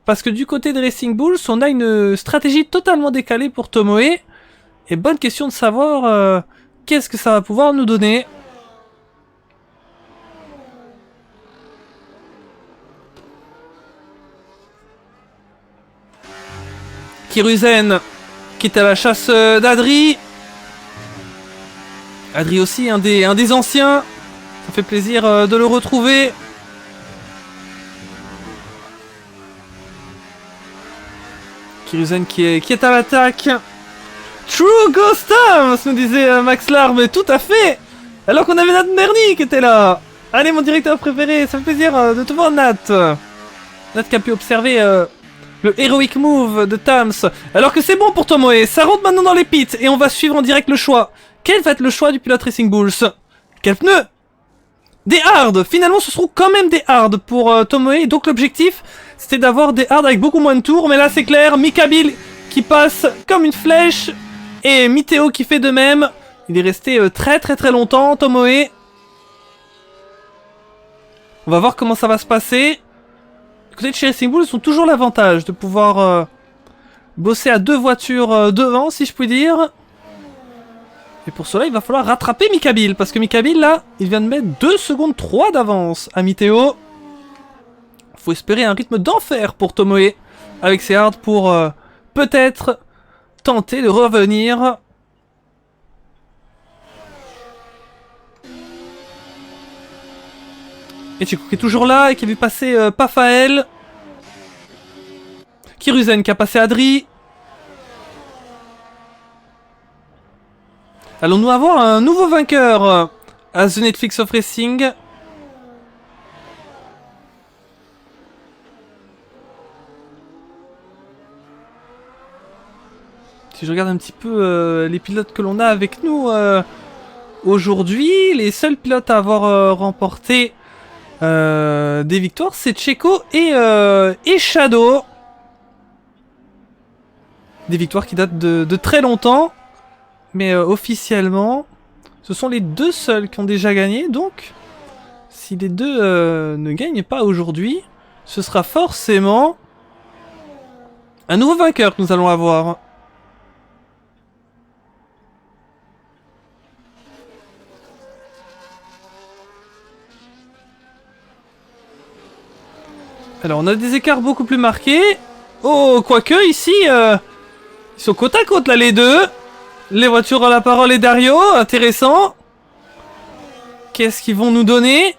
Parce que du côté de Racing Bulls, on a une stratégie totalement décalée pour Tomoe. Et bonne question de savoir qu'est-ce que ça va pouvoir nous donner. Kiruzen qui est à la chasse d'Adri. Adri aussi, un des anciens. Ça fait plaisir de le retrouver. Kiruzen qui est à l'attaque. True Ghost Tams, nous disait Max Larme, tout à fait. Alors qu'on avait Nat Merny qui était là. Allez mon directeur préféré, ça fait plaisir de te voir Nat. Nat qui a pu observer le heroic move de Tams. Alors que c'est bon pour Tomoe, ça rentre maintenant dans les pits et on va suivre en direct le choix. Quel va être le choix du pilote Racing Bulls? Quel pneu? Des hards. Finalement ce seront quand même des hards pour Tomoe. Donc l'objectif c'était d'avoir des hards avec beaucoup moins de tours. Mais là c'est clair, Mikabil qui passe comme une flèche. Et Miteo qui fait de même. Il est resté très longtemps, Tomoe. On va voir comment ça va se passer. Du côté de chez Racing Bulls, ils ont toujours l'avantage de pouvoir bosser à 2 voitures devant, si je puis dire. Et pour cela, il va falloir rattraper Mikabil. Parce que Mikabil, là, il vient de mettre 2 secondes 3 d'avance à Miteo. Faut espérer un rythme d'enfer pour Tomoe. Avec ses hards pour peut-être tenter de revenir. Et Checo qui est toujours là et qui a vu passer Pafael. Kiruzen qui a passé Adri. Allons-nous avoir un nouveau vainqueur à The Netflix of Racing? Si je regarde un petit peu les pilotes que l'on a avec nous aujourd'hui, les seuls pilotes à avoir remporté des victoires, c'est Checo et Shadow. Des victoires qui datent de très longtemps. Mais officiellement, ce sont les 2 seuls qui ont déjà gagné. Donc, si les 2 ne gagnent pas aujourd'hui, ce sera forcément un nouveau vainqueur que nous allons avoir. Alors, on a des écarts beaucoup plus marqués. Oh, quoique, ici, ils sont côte à côte, là, les 2. Les voitures à la parole et Dario, intéressant. Qu'est-ce qu'ils vont nous donner?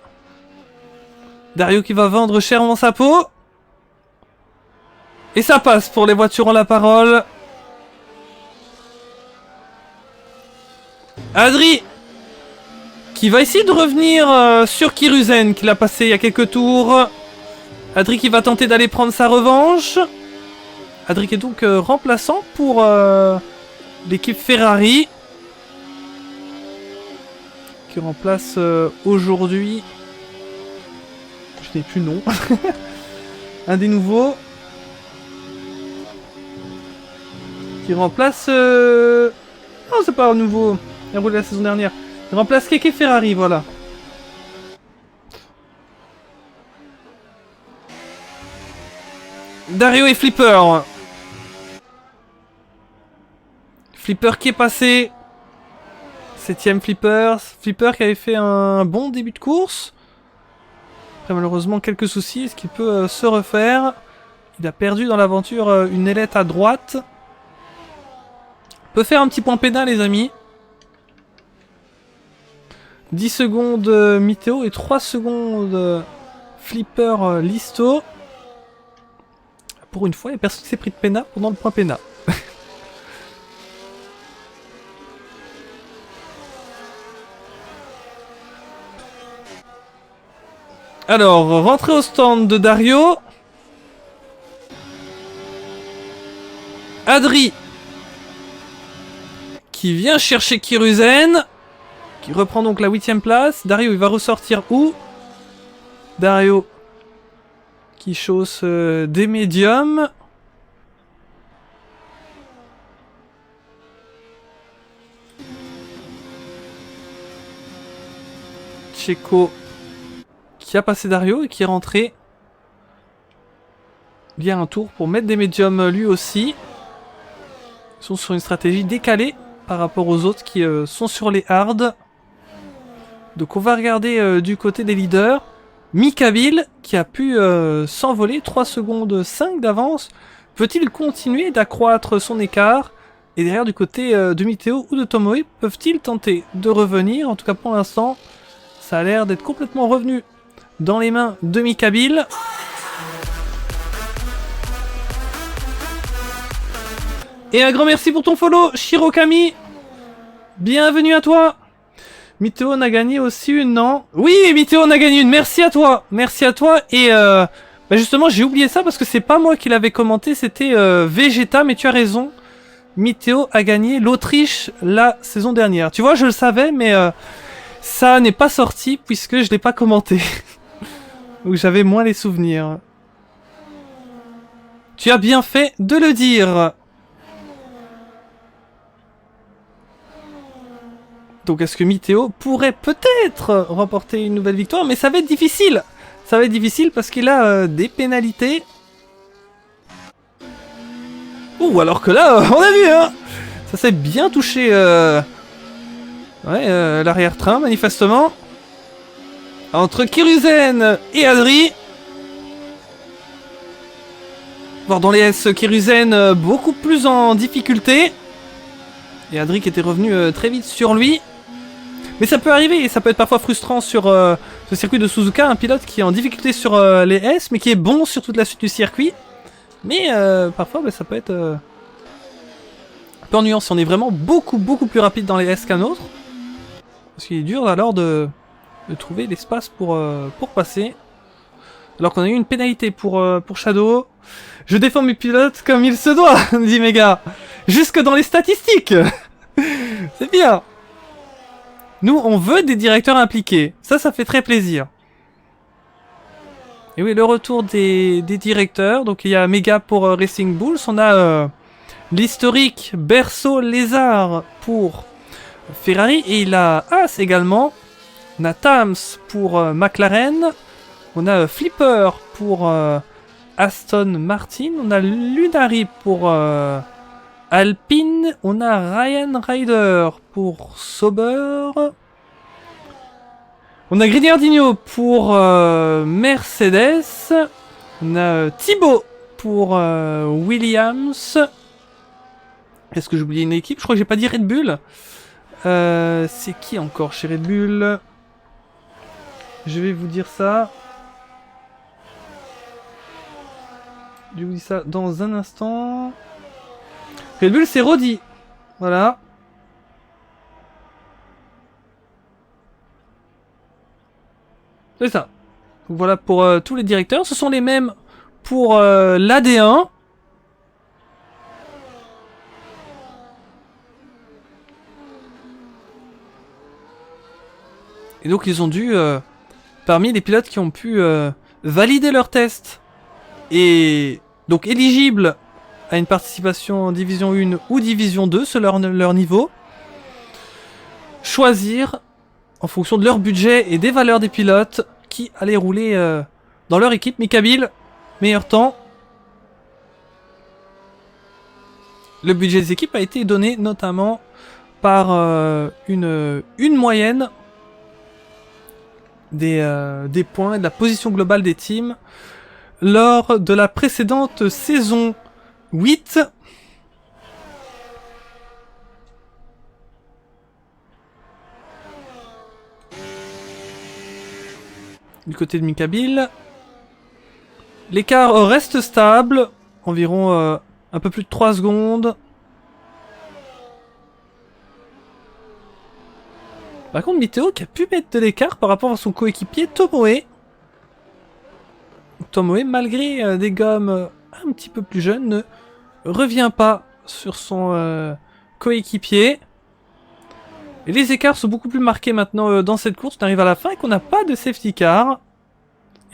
Dario qui va vendre chèrement sa peau. Et ça passe pour les voitures à la parole. Adri qui va essayer de revenir sur Kiruzen qui l'a passé il y a quelques tours. Adri qui va tenter d'aller prendre sa revanche. Adric est donc remplaçant pour l'équipe Ferrari. Qui remplace aujourd'hui... Je n'ai plus le nom. Un des nouveaux. Qui remplace... Non, c'est pas un nouveau. Il a roulé la saison dernière. Il remplace Keke Ferrari, voilà. Dario et Flipper. Flipper qui est passé. 7ème Flipper. Flipper qui avait fait un bon début de course. Après malheureusement quelques soucis. Est-ce qu'il peut se refaire? Il a perdu dans l'aventure une ailette à droite. Il peut faire un petit point pénal les amis. 10 secondes Miteo et 3 secondes Flipper Listo. Pour une fois, il n'y a personne qui s'est pris de pénal pendant le point pénal. Alors, rentrée au stand de Dario. Adri. Qui vient chercher Kiruzen. Qui reprend donc la 8ème place. Dario, il va ressortir où? Dario. Qui chausse des médiums. Checo. Qui a passé Dario et qui est rentré. Bien un tour pour mettre des médiums lui aussi. Ils sont sur une stratégie décalée par rapport aux autres qui sont sur les hards. Donc on va regarder du côté des leaders. Mikabil qui a pu s'envoler 3 secondes 5 d'avance. Peut-il continuer d'accroître son écart? Et derrière du côté de Miteo ou de Tomoe, peuvent-ils tenter de revenir? En tout cas pour l'instant, ça a l'air d'être complètement revenu dans les mains de Mikabil. Et un grand merci pour ton follow, Shirokami. Bienvenue à toi. Miteo en a gagné aussi une, non? Oui, Miteo en a gagné une, merci à toi. Merci à toi. Et bah justement, j'ai oublié ça parce que c'est pas moi qui l'avais commenté, c'était Vegeta, mais tu as raison. Miteo a gagné l'Autriche la saison dernière. Tu vois, je le savais, mais ça n'est pas sorti puisque je l'ai pas commenté. Où j'avais moins les souvenirs. Tu as bien fait de le dire. Donc est-ce que Miteo pourrait peut-être remporter une nouvelle victoire? Mais ça va être difficile. Ça va être difficile parce qu'il a des pénalités. Ouh, alors que là, on a vu, hein. Ça s'est bien touché l'arrière-train, manifestement. Entre Kiruzen et Adri. Voir dans les S, Kiruzen beaucoup plus en difficulté. Et Adri qui était revenu très vite sur lui. Mais ça peut arriver et ça peut être parfois frustrant sur ce circuit de Suzuka. Un pilote qui est en difficulté sur les S, mais qui est bon sur toute la suite du circuit. Mais parfois ça peut être un peu ennuyant si on est vraiment beaucoup plus rapide dans les S qu'un autre. Parce qu'il est dur alors de trouver l'espace pour passer. Alors qu'on a eu une pénalité pour Shadow. Je défends mes pilotes comme il se doit, dit Mega. Jusque dans les statistiques. C'est bien. Nous, on veut des directeurs impliqués. Ça fait très plaisir. Et oui, le retour des directeurs. Donc il y a Mega pour Racing Bulls. On a l'historique Berceau Lézard pour Ferrari. Et il a As également. On a Tams pour McLaren. On a Flipper pour Aston Martin. On a Lunari pour Alpine. On a Ryan Ryder pour Sauber. On a Grignardinho pour Mercedes. On a Thibaut pour Williams. Est-ce que j'ai oublié une équipe? Je crois que j'ai pas dit Red Bull. C'est qui encore chez Red Bull? Je vais vous dire ça. Je vous dis ça dans un instant. Red Bull, c'est Rodi. Voilà. C'est ça. Donc voilà pour tous les directeurs. Ce sont les mêmes pour l'AD1. Et donc ils ont dû, parmi les pilotes qui ont pu valider leur test et donc éligibles à une participation en Division 1 ou Division 2 selon leur niveau, choisir en fonction de leur budget et des valeurs des pilotes qui allaient rouler dans leur équipe. Mikabil, meilleur temps. Le budget des équipes a été donné notamment par une moyenne des points et de la position globale des teams lors de la précédente saison 8. Du côté de Mikabil, l'écart reste stable, environ un peu plus de 3 secondes. Par contre, Miteo qui a pu mettre de l'écart par rapport à son coéquipier Tomoe. Tomoe, malgré des gommes un petit peu plus jeunes, ne revient pas sur son coéquipier. Et les écarts sont beaucoup plus marqués maintenant dans cette course. On arrive à la fin et qu'on n'a pas de safety car.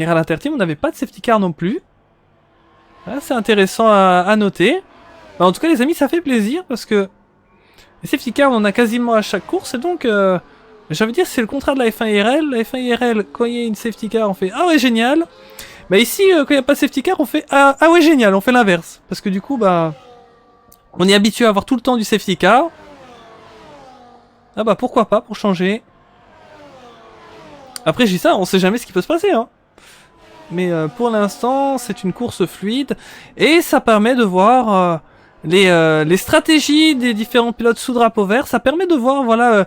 Et à l'Interteam, on n'avait pas de safety car non plus. Voilà, c'est intéressant à noter. Bah, en tout cas, les amis, ça fait plaisir parce que les safety cars, on en a quasiment à chaque course. Et donc, j'ai envie de dire, c'est le contraire de la F1 IRL. La F1 IRL, quand il y a une safety car, on fait « Ah ouais, génial !» Bah ici, quand il n'y a pas de safety car, on fait ah ouais, génial !» On fait l'inverse. Parce que du coup, bah, on est habitué à avoir tout le temps du safety car. Ah bah pourquoi pas, pour changer. Après, je dis ça, on sait jamais ce qui peut se passer, hein. Mais pour l'instant, c'est une course fluide. Et ça permet de voir les stratégies des différents pilotes sous drapeau vert. Ça permet de voir, voilà,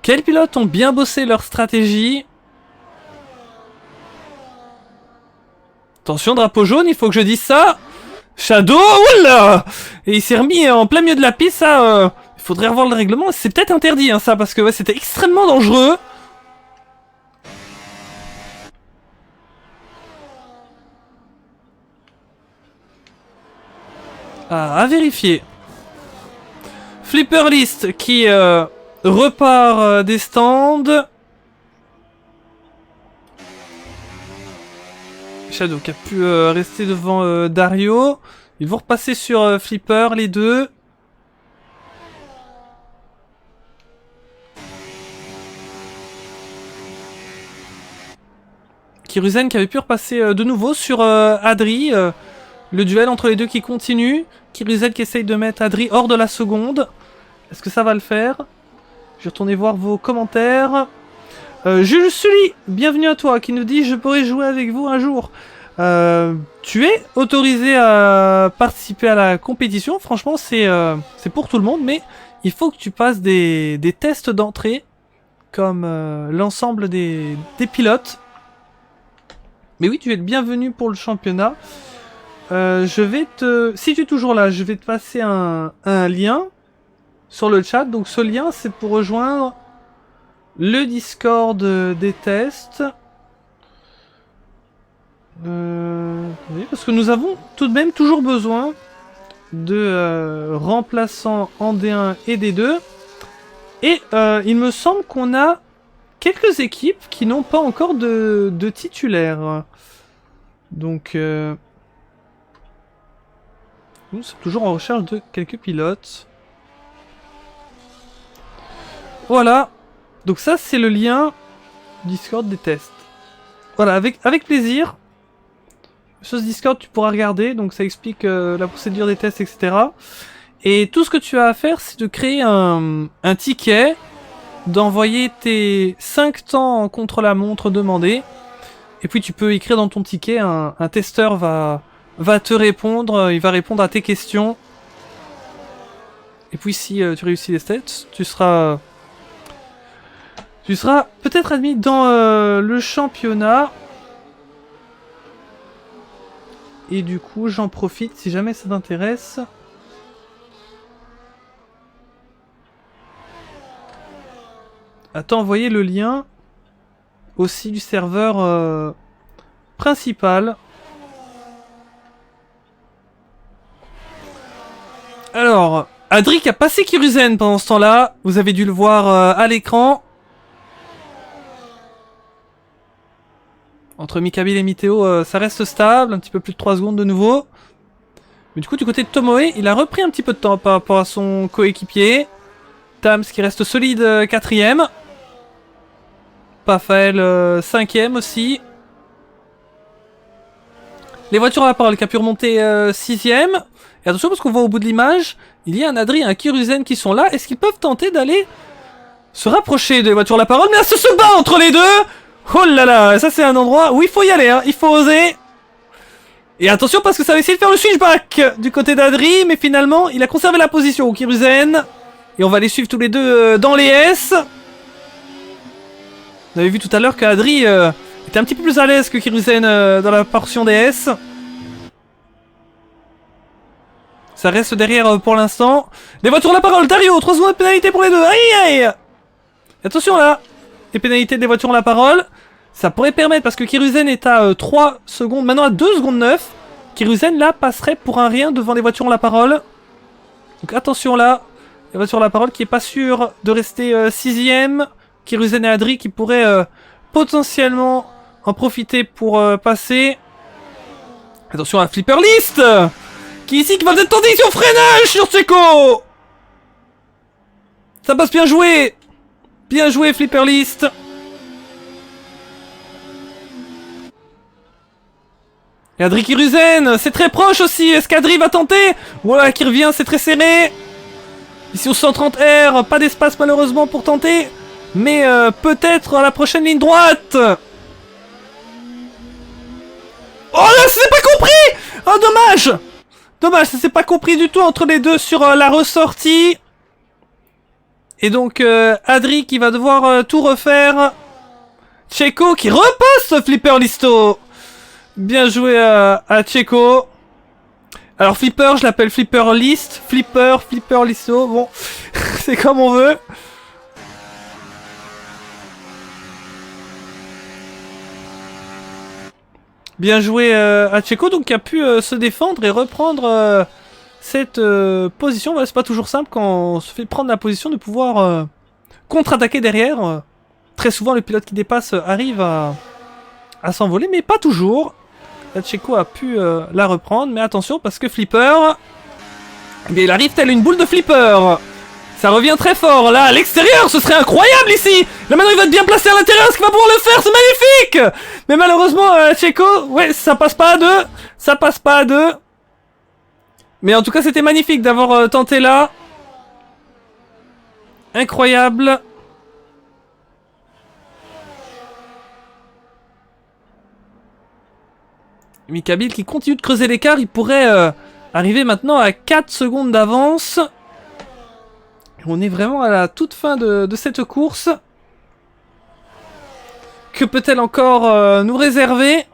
quels pilotes ont bien bossé leur stratégie. Attention, drapeau jaune, il faut que je dise ça. Shadow, oula! Et il s'est remis en plein milieu de la piste, ça... il faudrait revoir le règlement. C'est peut-être interdit, hein, ça, parce que ouais, c'était extrêmement dangereux. À vérifier. Flipper List qui repart des stands. Shadow qui a pu rester devant Dario. Ils vont repasser sur Flipper, les deux. Kiruzen qui avait pu repasser de nouveau sur Adri. Le duel entre les deux qui continue. Kiruzen qui essaye de mettre Adri hors de la seconde. Est-ce que ça va le faire? Je vais retourner voir vos commentaires. Jules Sully, bienvenue à toi, qui nous dit « Je pourrais jouer avec vous un jour ». Tu es autorisé à participer à la compétition. Franchement, c'est pour tout le monde, mais il faut que tu passes des tests d'entrée, comme l'ensemble des pilotes. Mais oui, tu es le bienvenu pour le championnat. Je vais te... Si tu es toujours là, je vais te passer un lien sur le chat. Donc ce lien, c'est pour rejoindre le Discord des tests. Oui, parce que nous avons tout de même toujours besoin de remplaçants en D1 et D2. Et il me semble qu'on a quelques équipes qui n'ont pas encore de titulaires. Donc... nous sommes toujours en recherche de quelques pilotes. Voilà. Donc ça, c'est le lien Discord des tests. Voilà, avec plaisir. Sur ce Discord, tu pourras regarder. Donc ça explique la procédure des tests, etc. Et tout ce que tu as à faire, c'est de créer un ticket, d'envoyer tes 5 temps contre la montre demandés. Et puis tu peux écrire dans ton ticket, un testeur va te répondre, il va répondre à tes questions. Et puis si tu réussis les tests, tu seras peut-être admis dans le championnat. Et du coup, j'en profite si jamais ça t'intéresse. À t'envoyer le lien aussi du serveur principal. Alors, Adric a passé Kiruzen pendant ce temps-là. Vous avez dû le voir à l'écran. Entre Mikabil et Miteo, ça reste stable, un petit peu plus de 3 secondes de nouveau. Mais du coup, du côté de Tomoe, il a repris un petit peu de temps par rapport à son coéquipier. Tams qui reste solide 4ème. Pafael 5ème aussi. Les voitures à la parole qui a pu remonter 6ème. Et attention parce qu'on voit au bout de l'image, il y a un Adri et un Kiruzen qui sont là. Est-ce qu'ils peuvent tenter d'aller se rapprocher des voitures à la parole? Mais là, ça se bat entre les deux. Oh là là, ça c'est un endroit où il faut y aller, hein. Il faut oser. Et attention parce que ça va essayer de faire le switchback du côté d'Adri. Mais finalement, il a conservé la position au Kiruzen. Et on va les suivre tous les deux dans les S. On avait vu tout à l'heure qu'Adri était un petit peu plus à l'aise que Kiruzen dans la portion des S. Ça reste derrière pour l'instant. Des voitures à la parole, Dario, 3 secondes de pénalité pour les deux. Aïe aïe. Attention là. Les pénalités des voitures à la parole. Ça pourrait permettre, parce que Kiruzen est à 3 secondes, maintenant à 2 secondes 9. Kiruzen là passerait pour un rien devant les voitures à la parole. Donc attention là. Les voitures à la parole qui est pas sûr de rester 6ème. Kiruzen et Adri qui pourraient potentiellement en profiter pour passer. Attention à Flipper List qui ici qui va peut-être tenter sur freinage sur Checo. Ça passe bien joué. Bien joué Flipper List. Et Adri Kiruzen, c'est très proche aussi. Est-ce qu'Adri va tenter? Voilà qui revient, c'est très serré. Ici au 130R, pas d'espace malheureusement pour tenter. Mais peut-être à la prochaine ligne droite. Oh là, c'est pas compris. Oh dommage. Dommage, ça s'est pas compris du tout entre les deux sur la ressortie. Et donc Adri qui va devoir tout refaire. Checo qui repasse Flipper Listo. Bien joué à Checo. Alors Flipper, je l'appelle Flipper List. Flipper Listo. Bon, c'est comme on veut. Bien joué à Checo, donc qui a pu se défendre et reprendre cette position. Voilà, c'est pas toujours simple quand on se fait prendre la position de pouvoir contre-attaquer derrière. Très souvent, le pilote qui dépasse arrive à s'envoler, mais pas toujours. Là, Checo a pu la reprendre, mais attention parce que Flipper, eh bien, il arrive tel une boule de Flipper. Ça revient très fort là à l'extérieur, ce serait incroyable ici. Là maintenant il va être bien placé à l'intérieur, est-ce qu'il va pouvoir le faire? C'est magnifique. Mais malheureusement Checo, ouais, ça passe pas à deux. Ça passe pas à deux. Mais en tout cas c'était magnifique d'avoir tenté là. Incroyable. Mikabil qui continue de creuser l'écart, il pourrait arriver maintenant à 4 secondes d'avance. On est vraiment à la toute fin de cette course. Que peut-elle encore nous réserver?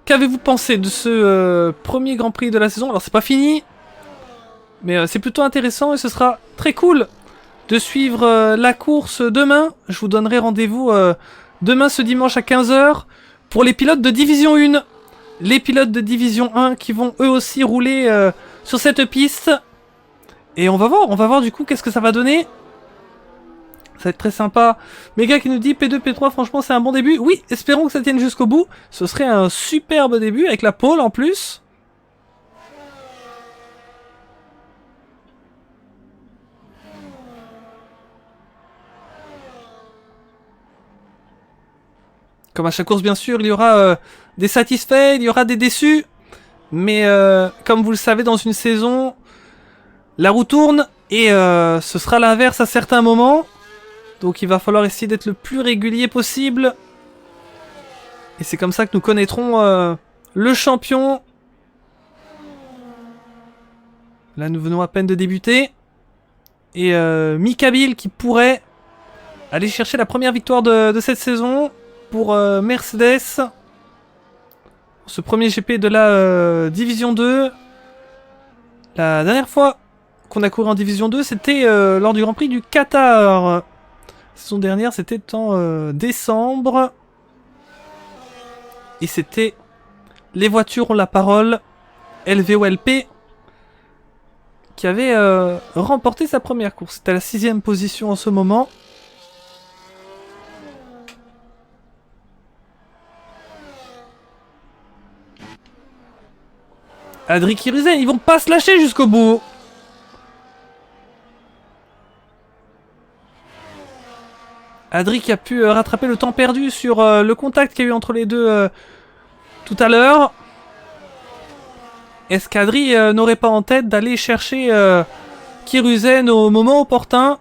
Qu'avez-vous pensé de ce premier Grand Prix de la saison? Alors c'est pas fini, mais c'est plutôt intéressant et ce sera très cool de suivre la course demain. Je vous donnerai rendez-vous demain ce dimanche à 15 h pour les pilotes de Division 1. Les pilotes de Division 1 qui vont eux aussi rouler sur cette piste. Et on va voir du coup qu'est-ce que ça va donner. Ça va être très sympa. Mega qui nous dit P2, P3, franchement c'est un bon début. Oui, espérons que ça tienne jusqu'au bout. Ce serait un superbe début avec la pole en plus. Comme à chaque course bien sûr, il y aura des satisfaits, il y aura des déçus. Mais comme vous le savez dans une saison, la roue tourne et ce sera l'inverse à certains moments. Donc il va falloir essayer d'être le plus régulier possible. Et c'est comme ça que nous connaîtrons le champion. Là nous venons à peine de débuter. Et Mikabil qui pourrait aller chercher la première victoire de cette saison pour Mercedes. Ce premier GP de la Division 2. La dernière fois qu'on a couru en Division 2, c'était lors du Grand Prix du Qatar. La saison dernière, c'était en décembre. Et c'était les voitures ont la parole, LVOLP, qui avait remporté sa première course. C'était à la 6ème position en ce moment. Adri Kiruzen, ils vont pas se lâcher jusqu'au bout. Adri qui a pu rattraper le temps perdu sur le contact qu'il y a eu entre les deux tout à l'heure. Est-ce qu'Adri n'aurait pas en tête d'aller chercher Kiruzen au moment opportun,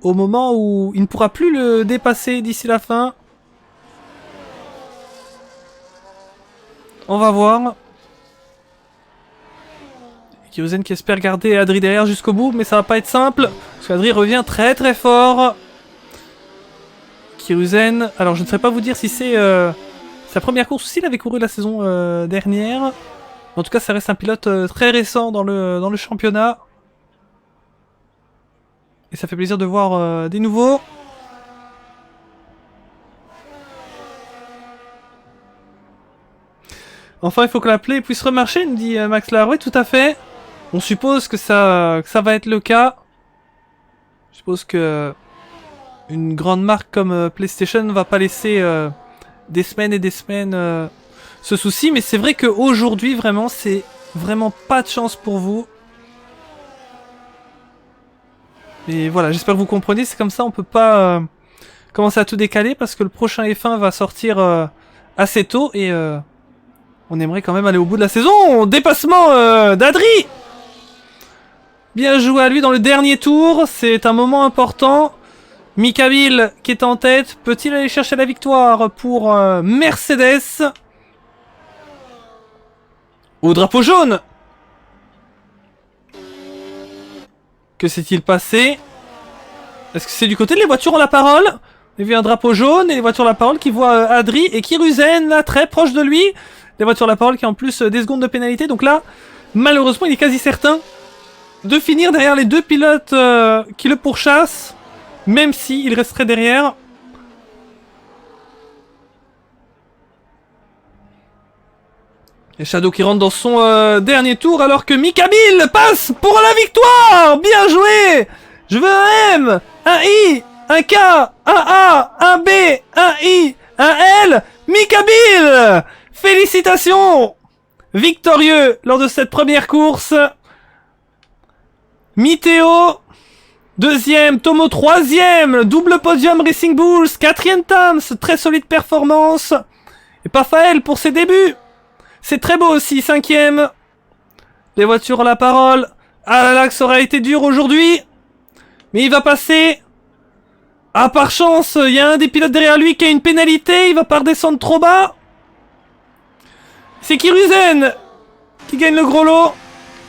au moment où il ne pourra plus le dépasser d'ici la fin? On va voir. Kiruzen qui espère garder Adri derrière jusqu'au bout, mais ça va pas être simple, parce qu'Adri revient très très fort. Kiruzen, alors je ne saurais pas vous dire si c'est sa première course ou s'il avait couru la saison dernière. En tout cas, ça reste un pilote très récent dans le championnat. Et ça fait plaisir de voir des nouveaux. Enfin, il faut que la plaie puisse remarcher, nous dit Max Lar. Oui, tout à fait. On suppose que ça va être le cas. Je suppose que une grande marque comme PlayStation ne va pas laisser des semaines et des semaines ce souci. Mais c'est vrai qu'aujourd'hui, vraiment, c'est vraiment pas de chance pour vous. Et voilà, j'espère que vous comprenez. C'est comme ça, on peut pas commencer à tout décaler parce que le prochain F1 va sortir assez tôt et on aimerait quand même aller au bout de la saison. Dépassement d'Adri. Bien joué à lui dans le dernier tour. C'est un moment important. Mika Bill qui est en tête. Peut-il aller chercher la victoire pour Mercedes? Au drapeau jaune. Que s'est-il passé? Est-ce que c'est du côté de les voitures ont la parole? Il y a un drapeau jaune et les voitures ont la parole qui voient Adri et Kiruzen là très proche de lui. Les voitures ont la parole qui ont en plus des secondes de pénalité. Donc là, malheureusement, il est quasi certain de finir derrière les deux pilotes qui le pourchassent. Même s'il resterait derrière. Et Shadow qui rentre dans son dernier tour alors que Mika Bill passe pour la victoire. Bien joué. Je veux un M, un I, un K, un A, un B, un I, un L. Mika Bill. Félicitations. Victorieux lors de cette première course. Miteo deuxième, Tomo troisième, double podium Racing Bulls, quatrième Tams, très solide performance. Et Pafael pour ses débuts. C'est très beau aussi, cinquième. Les voitures ont la parole. Ah là là, que ça aurait été dur aujourd'hui. Mais il va passer. Ah, par chance, il y a un des pilotes derrière lui qui a une pénalité. Il va pas redescendre trop bas. C'est Kiruzen qui gagne le gros lot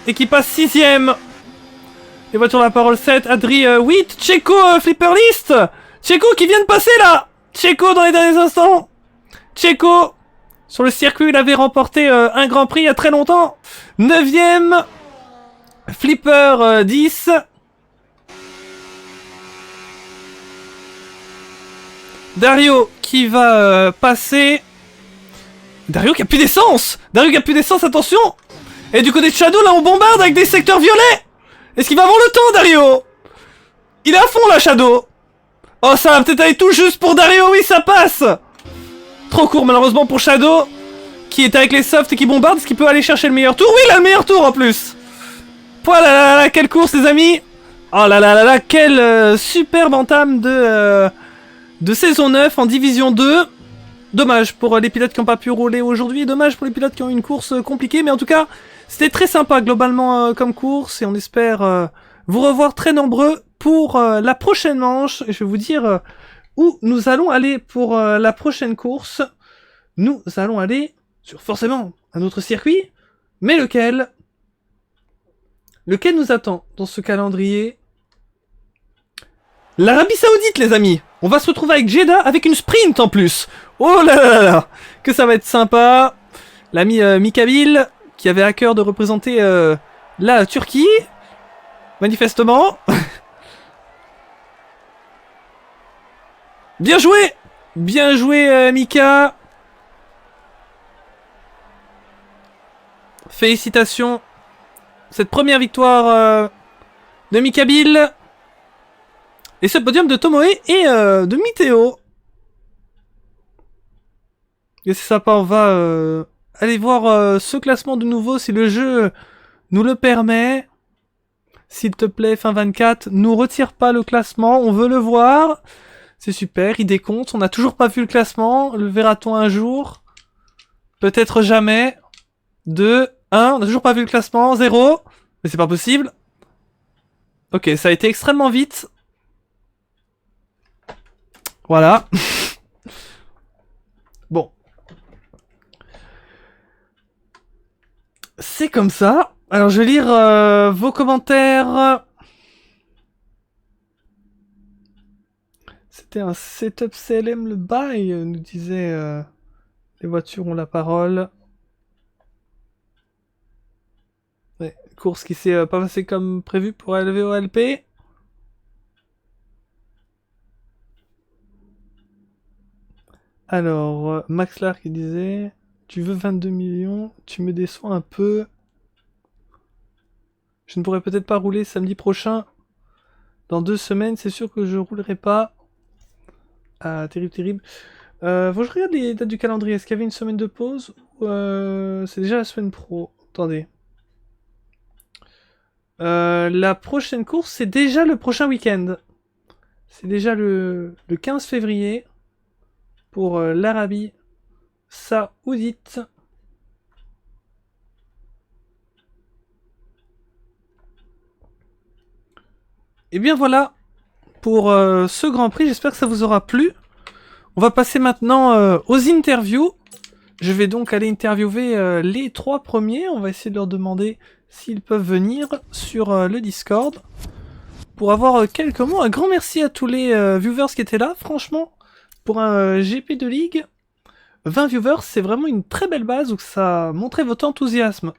et qui passe sixième. Les voitures ont la parole 7, Adri 8, Checo Flipper List. Checo qui vient de passer là. Checo dans les derniers instants. Checo. Sur le circuit, il avait remporté un Grand Prix il y a très longtemps. 9ème. Flipper 10. Dario qui va passer. Dario qui a plus d'essence. Dario qui a plus d'essence, attention. Et du côté de Shadow, là, on bombarde avec des secteurs violets. Est-ce qu'il va avoir le temps, Dario? Il est à fond, là, Shadow. Oh, ça va peut-être aller tout juste pour Dario. Oui, ça passe. Trop court malheureusement pour Shadow qui est avec les softs et qui bombarde. Est-ce qu'il peut aller chercher le meilleur tour? Oui, il a le meilleur tour en plus. Voilà, là, là, quelle course les amis. Oh là là là là, quelle superbe entame de saison 9 en division 2. Dommage pour les pilotes qui n'ont pas pu rouler aujourd'hui. Dommage pour les pilotes qui ont eu une course compliquée. Mais en tout cas, c'était très sympa globalement comme course. Et on espère vous revoir très nombreux pour la prochaine manche. Et je vais vous dire où nous allons aller pour la prochaine course. Nous allons aller sur forcément un autre circuit. Mais lequel? Lequel nous attend dans ce calendrier? L'Arabie Saoudite les amis. On va se retrouver avec Jeddah avec une sprint en plus. Oh là là là là. Que ça va être sympa. L'ami Mika Bill qui avait à cœur de représenter la Turquie. Manifestement. Bien joué. Bien joué Mika. Félicitations. Cette première victoire de Mika Bill. Et ce podium de Tomoe et de Miteo. Et c'est sympa, on va aller voir ce classement de nouveau si le jeu nous le permet. S'il te plaît, fin 24, nous retire pas le classement, on veut le voir. C'est super, il décompte, on n'a toujours pas vu le classement, le verra-t-on un jour? Peut-être jamais. 2, 1, on n'a toujours pas vu le classement, 0. Mais c'est pas possible. Ok, ça a été extrêmement vite. Voilà. Bon. C'est comme ça. Alors je vais lire vos commentaires. C'était un setup CLM le bail, nous disait les voitures ont la parole. Ouais, course qui s'est pas passée comme prévu pour LVOLP. Alors, Max Lark qui disait tu veux 22 millions, tu me déçois un peu. Je ne pourrais peut-être pas rouler samedi prochain. Dans 2 semaines, c'est sûr que je roulerai pas. Ah, terrible, terrible. Faut que je regarde les dates du calendrier. Est-ce qu'il y avait une semaine de pause ou c'est déjà la semaine pro? Attendez. La prochaine course, c'est déjà le prochain week-end. C'est déjà le 15 février pour l'Arabie Saoudite. Et bien voilà pour ce Grand Prix. J'espère que ça vous aura plu. On va passer maintenant aux interviews. Je vais donc aller interviewer les 3 premiers. On va essayer de leur demander s'ils peuvent venir sur le Discord pour avoir quelques mots. Un grand merci à tous les viewers qui étaient là. Franchement, pour un GP de Ligue, 20 viewers, c'est vraiment une très belle base où ça montrait votre enthousiasme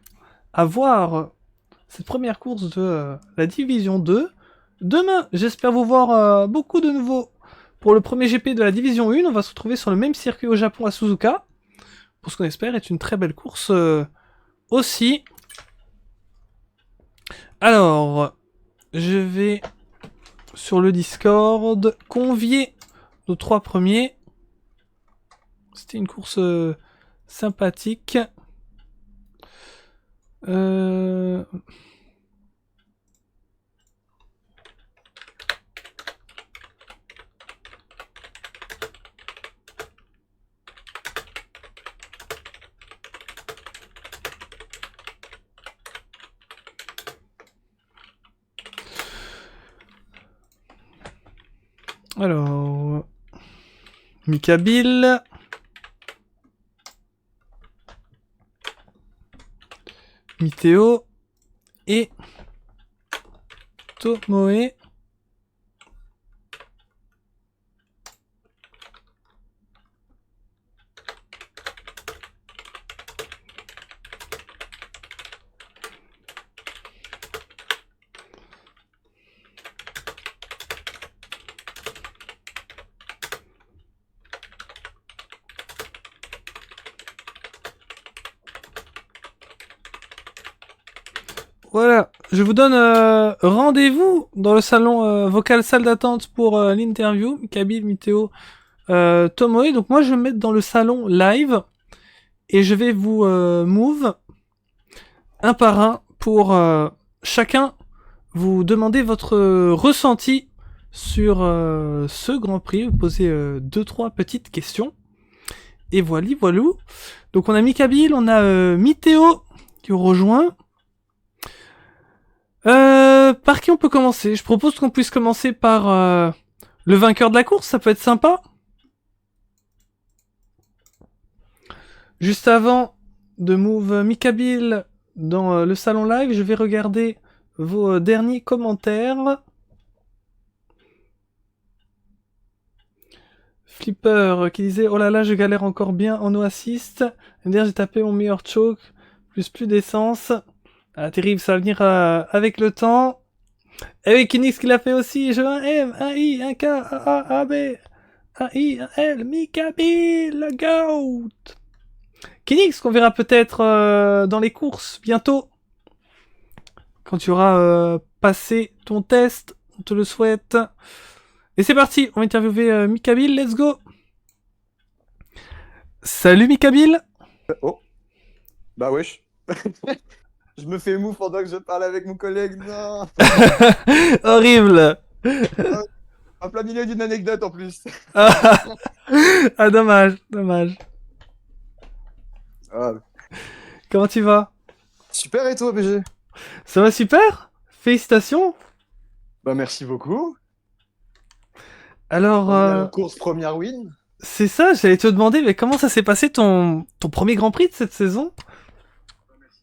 à voir cette première course de la Division 2. Demain, j'espère vous voir beaucoup de nouveau pour le premier GP de la Division 1. On va se retrouver sur le même circuit au Japon à Suzuka, pour ce qu'on espère est une très belle course aussi. Alors, je vais sur le Discord convier nos 3 premiers. C'était une course sympathique. Alors, Mika Bill, Miteo et Tomoe. Voilà, je vous donne rendez-vous dans le salon vocal salle d'attente pour l'interview, Kabil, Miteo, Tomoe. Donc moi je vais me mettre dans le salon live et je vais vous move un par un pour chacun vous demander votre ressenti sur ce Grand Prix, vous posez 2-3 petites questions. Et voilou. Donc on a Mikabil, on a Miteo qui nous rejoint. Par qui on peut commencer? Je propose qu'on puisse commencer par le vainqueur de la course, ça peut être sympa. Juste avant de move Mikabil dans le salon live, je vais regarder vos derniers commentaires. Flipper qui disait oh là là, je galère encore bien en no assist. D'ailleurs j'ai tapé mon meilleur choke, plus d'essence. Ah, terrible, ça va venir avec le temps. Et oui, Kinix qui l'a fait aussi. Je veux un M, un I, un K, un A, un B, un I, un L, Mikabil, le GOAT. Kinix qu'on verra peut-être dans les courses bientôt. Quand tu auras passé ton test, on te le souhaite. Et c'est parti, on va interviewer Mikabil, let's go. Salut Mikabil. Oh, Bah wesh. Je me fais mou pendant que je parle avec mon collègue. Non. Horrible. Ah, en plein milieu d'une anecdote en plus. Ah, ah, dommage, dommage. Ah, Comment tu vas? super et toi, BG? Ça va super? Félicitations. Bah merci beaucoup. Alors, Première course, première win. c'est ça, j'allais te demander, mais comment ça s'est passé ton premier Grand Prix de cette saison?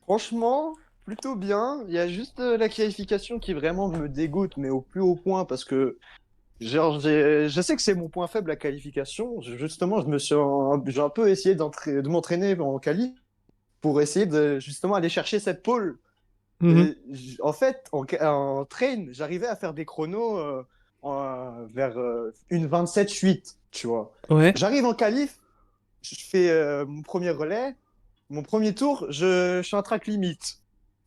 Franchement, plutôt bien. Il y a juste la qualification qui vraiment me dégoûte, mais au plus haut point, parce que genre, je sais que c'est mon point faible, la qualification. Justement, j'ai un peu essayé de m'entraîner en quali pour essayer de justement aller chercher cette pole. Mhm. Et en fait, en train, j'arrivais à faire des chronos vers une 27-8, tu vois. Ouais. J'arrive en qualif, je fais mon premier relais, mon premier tour, je suis en track limite.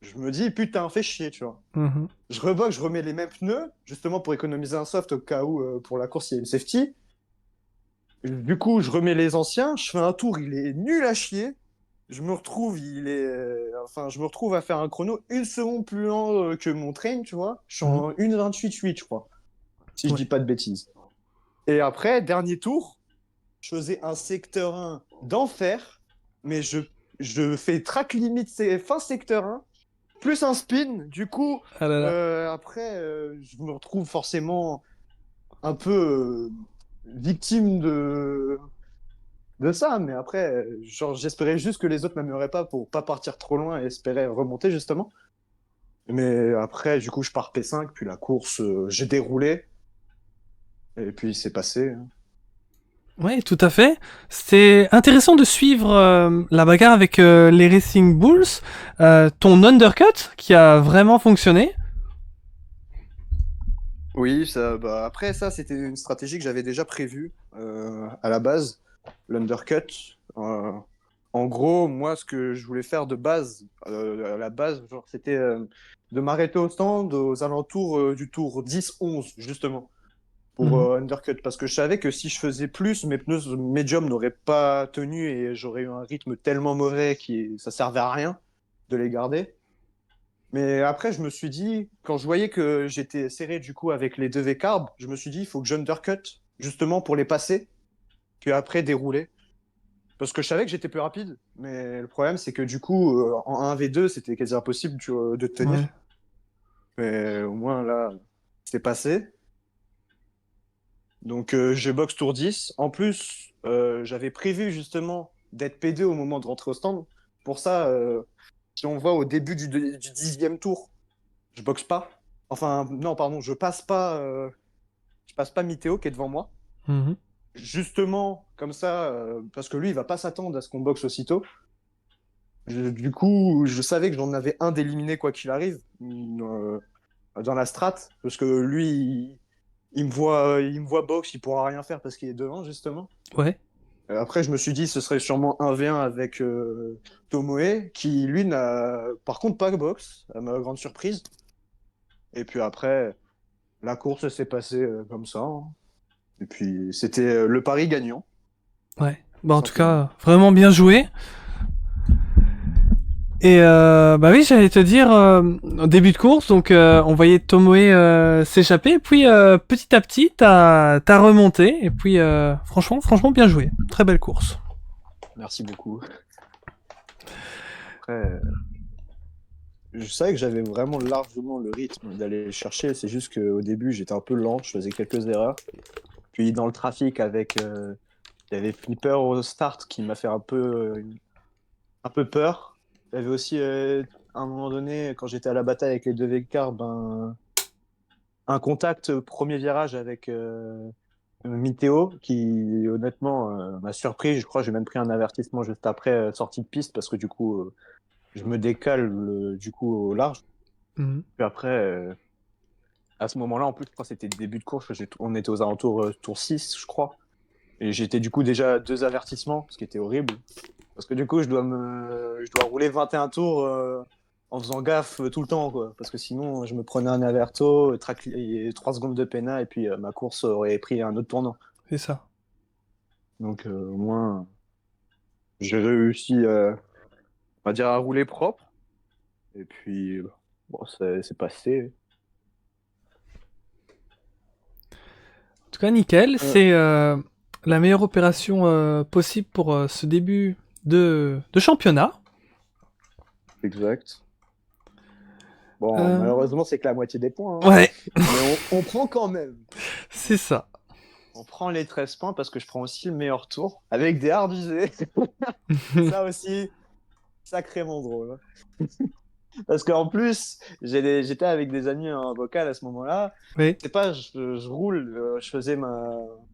Je me dis, putain, fais chier, tu vois. Mhm. Je reboque, je remets les mêmes pneus, justement pour économiser un soft au cas où pour la course il y a une safety. Du coup, je remets les anciens, je fais un tour, il est nul à chier. Je me retrouve à faire un chrono une seconde plus lent que mon train, tu vois. Je suis Mhm. en 1,28,8, je crois, si je Ouais. dis pas de bêtises. Et après, dernier tour, je faisais un secteur 1 d'enfer, mais je fais track limite, c'est fin secteur 1, plus un spin. Du coup, Ah là là. après, je me retrouve forcément un peu victime de ça, mais après, genre, j'espérais juste que les autres m'aimeraient pas pour pas partir trop loin et espérer remonter justement. Mais après, du coup, je pars P5, puis la course, j'ai déroulé, et puis c'est passé, hein. Ouais, tout à fait. C'était intéressant de suivre la bagarre avec les Racing Bulls. Ton undercut qui a vraiment fonctionné. Oui, ça, bah, après, ça, c'était une stratégie que j'avais déjà prévue à la base, l'undercut. En gros, moi, ce que je voulais faire de base, à la base, genre, c'était de m'arrêter au stand aux alentours du tour 10-11, justement, pour Mhm. undercut. Parce que je savais que si je faisais plus, mes pneus médium n'auraient pas tenu et j'aurais eu un rythme tellement mauvais que ça servait à rien de les garder. Mais après, je me suis dit, quand je voyais que j'étais serré du coup avec les deux V-carb, je me suis dit, il faut que j'undercut, justement pour les passer, puis après dérouler. Parce que je savais que j'étais plus rapide, mais le problème, c'est que du coup, en 1v2, c'était quasi impossible de Ouais. tenir. Mais au moins là, c'est passé. Donc j'ai box tour 10. En plus, j'avais prévu justement d'être P2 au moment de rentrer au stand. Pour ça, si on voit au début du 10e tour, je boxe pas. Enfin, non, pardon, je passe pas Mithéo qui est devant moi. Mhm. Justement, comme ça, parce que lui, il va pas s'attendre à ce qu'on boxe aussitôt. Du coup, je savais que j'en avais un d'éliminé quoi qu'il arrive dans la strat, parce que lui, il me voit boxe, il pourra rien faire parce qu'il est devant, justement. Ouais. Après, je me suis dit, ce serait sûrement 1v1 avec Tomoe, qui lui n'a par contre pas boxe, à ma grande surprise. Et puis après, la course s'est passée comme ça, hein. Et puis, c'était le pari gagnant, Ouais. Bah tout en tout simplement. cas, vraiment bien joué. Et bah oui, j'allais te dire, au début de course, donc on voyait Tomoe s'échapper, et puis petit à petit, t'as remonté, et puis franchement bien joué. Très belle course. Merci beaucoup. Après, je savais que j'avais vraiment largement le rythme d'aller le chercher. C'est juste qu'au début, j'étais un peu lent, je faisais quelques erreurs. Puis dans le trafic, il y avait Flipper au start qui m'a fait un peu peur. Il y avait aussi, à un moment donné, quand j'étais à la bataille avec les deux Vectars, un contact premier virage avec Mithéo qui, honnêtement, m'a surpris. Je crois que j'ai même pris un avertissement juste après sortie de piste parce que du coup, je me décale du coup au large. Mhm. Puis après, à ce moment-là, en plus, je crois que c'était le début de course. On était aux alentours tour 6, je crois. Et j'étais du coup déjà à deux avertissements, ce qui était horrible. Parce que du coup, je dois rouler 21 tours en faisant gaffe tout le temps, quoi. Parce que sinon, je me prenais un averto, 3 secondes de pénat, et puis ma course aurait pris un autre tournant. C'est ça. Donc au moins, j'ai réussi va dire, à rouler propre. Et puis, bon, c'est passé. En tout cas, nickel. Euh, C'est la meilleure opération possible pour ce début de championnat. exact. Bon, Euh, malheureusement, c'est que la moitié des points, hein. ouais, Mais on prend quand même. c'est ça. On prend les 13 points parce que je prends aussi le meilleur tour avec des hards usés. Ça aussi, sacrément drôle. Parce qu'en plus, j'étais avec des amis en vocal à ce moment-là. Oui, C'est pas, je roule, je faisais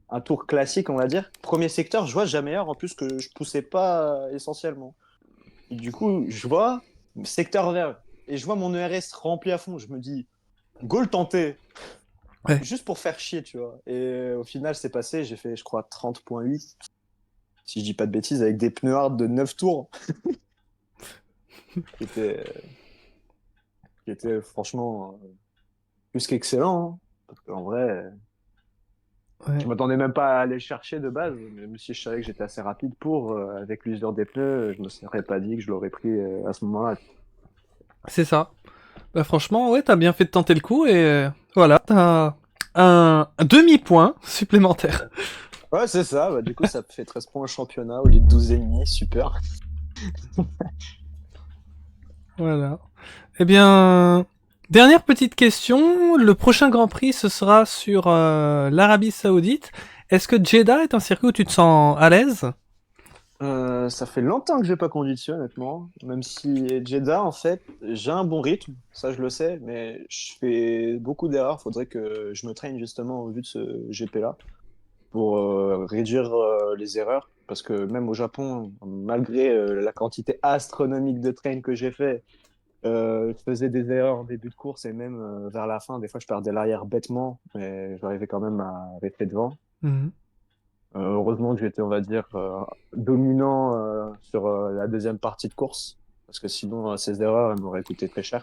un tour classique, on va dire. Premier secteur, je vois jamais meilleur, en plus que je poussais pas essentiellement. Et du coup, je vois secteur vert et je vois mon ERS rempli à fond. Je me dis, go le tenter, ouais. juste pour faire chier, tu vois. Et au final, c'est passé, j'ai fait, je crois, 30,8, si je dis pas de bêtises, avec des pneus hard de 9 tours, qui était, qui était franchement plus qu'excellent, hein. Parce qu'en vrai, je Ouais. m'attendais même pas à aller le chercher de base, même si je savais que j'étais assez rapide pour, avec l'usure des pneus, je me serais pas dit que je l'aurais pris à ce moment-là. C'est ça. Bah franchement, ouais, t'as bien fait de tenter le coup et voilà, t'as un demi-point supplémentaire. Ouais, c'est ça, bah, du coup, ça fait 13 points au championnat au lieu de 12 et demi, super. Voilà. Eh bien, dernière petite question. Le prochain Grand Prix, ce sera sur l'Arabie Saoudite. Est-ce que Jeddah est un circuit où tu te sens à l'aise? Ça fait longtemps que j'ai pas conduit dessus, honnêtement. Même si Jeddah, en fait, j'ai un bon rythme, ça je le sais, mais je fais beaucoup d'erreurs. Faudrait que je me traîne justement au vu de ce GP-là pour réduire les erreurs. Parce que même au Japon, malgré la quantité astronomique de train que j'ai fait, je faisais des erreurs en début de course et même vers la fin. Des fois, je perdais l'arrière bêtement, mais j'arrivais quand même à rester devant. Mhm. Heureusement que j'étais, on va dire, dominant sur la deuxième partie de course, parce que sinon, ces erreurs, elles m'auraient coûté très cher.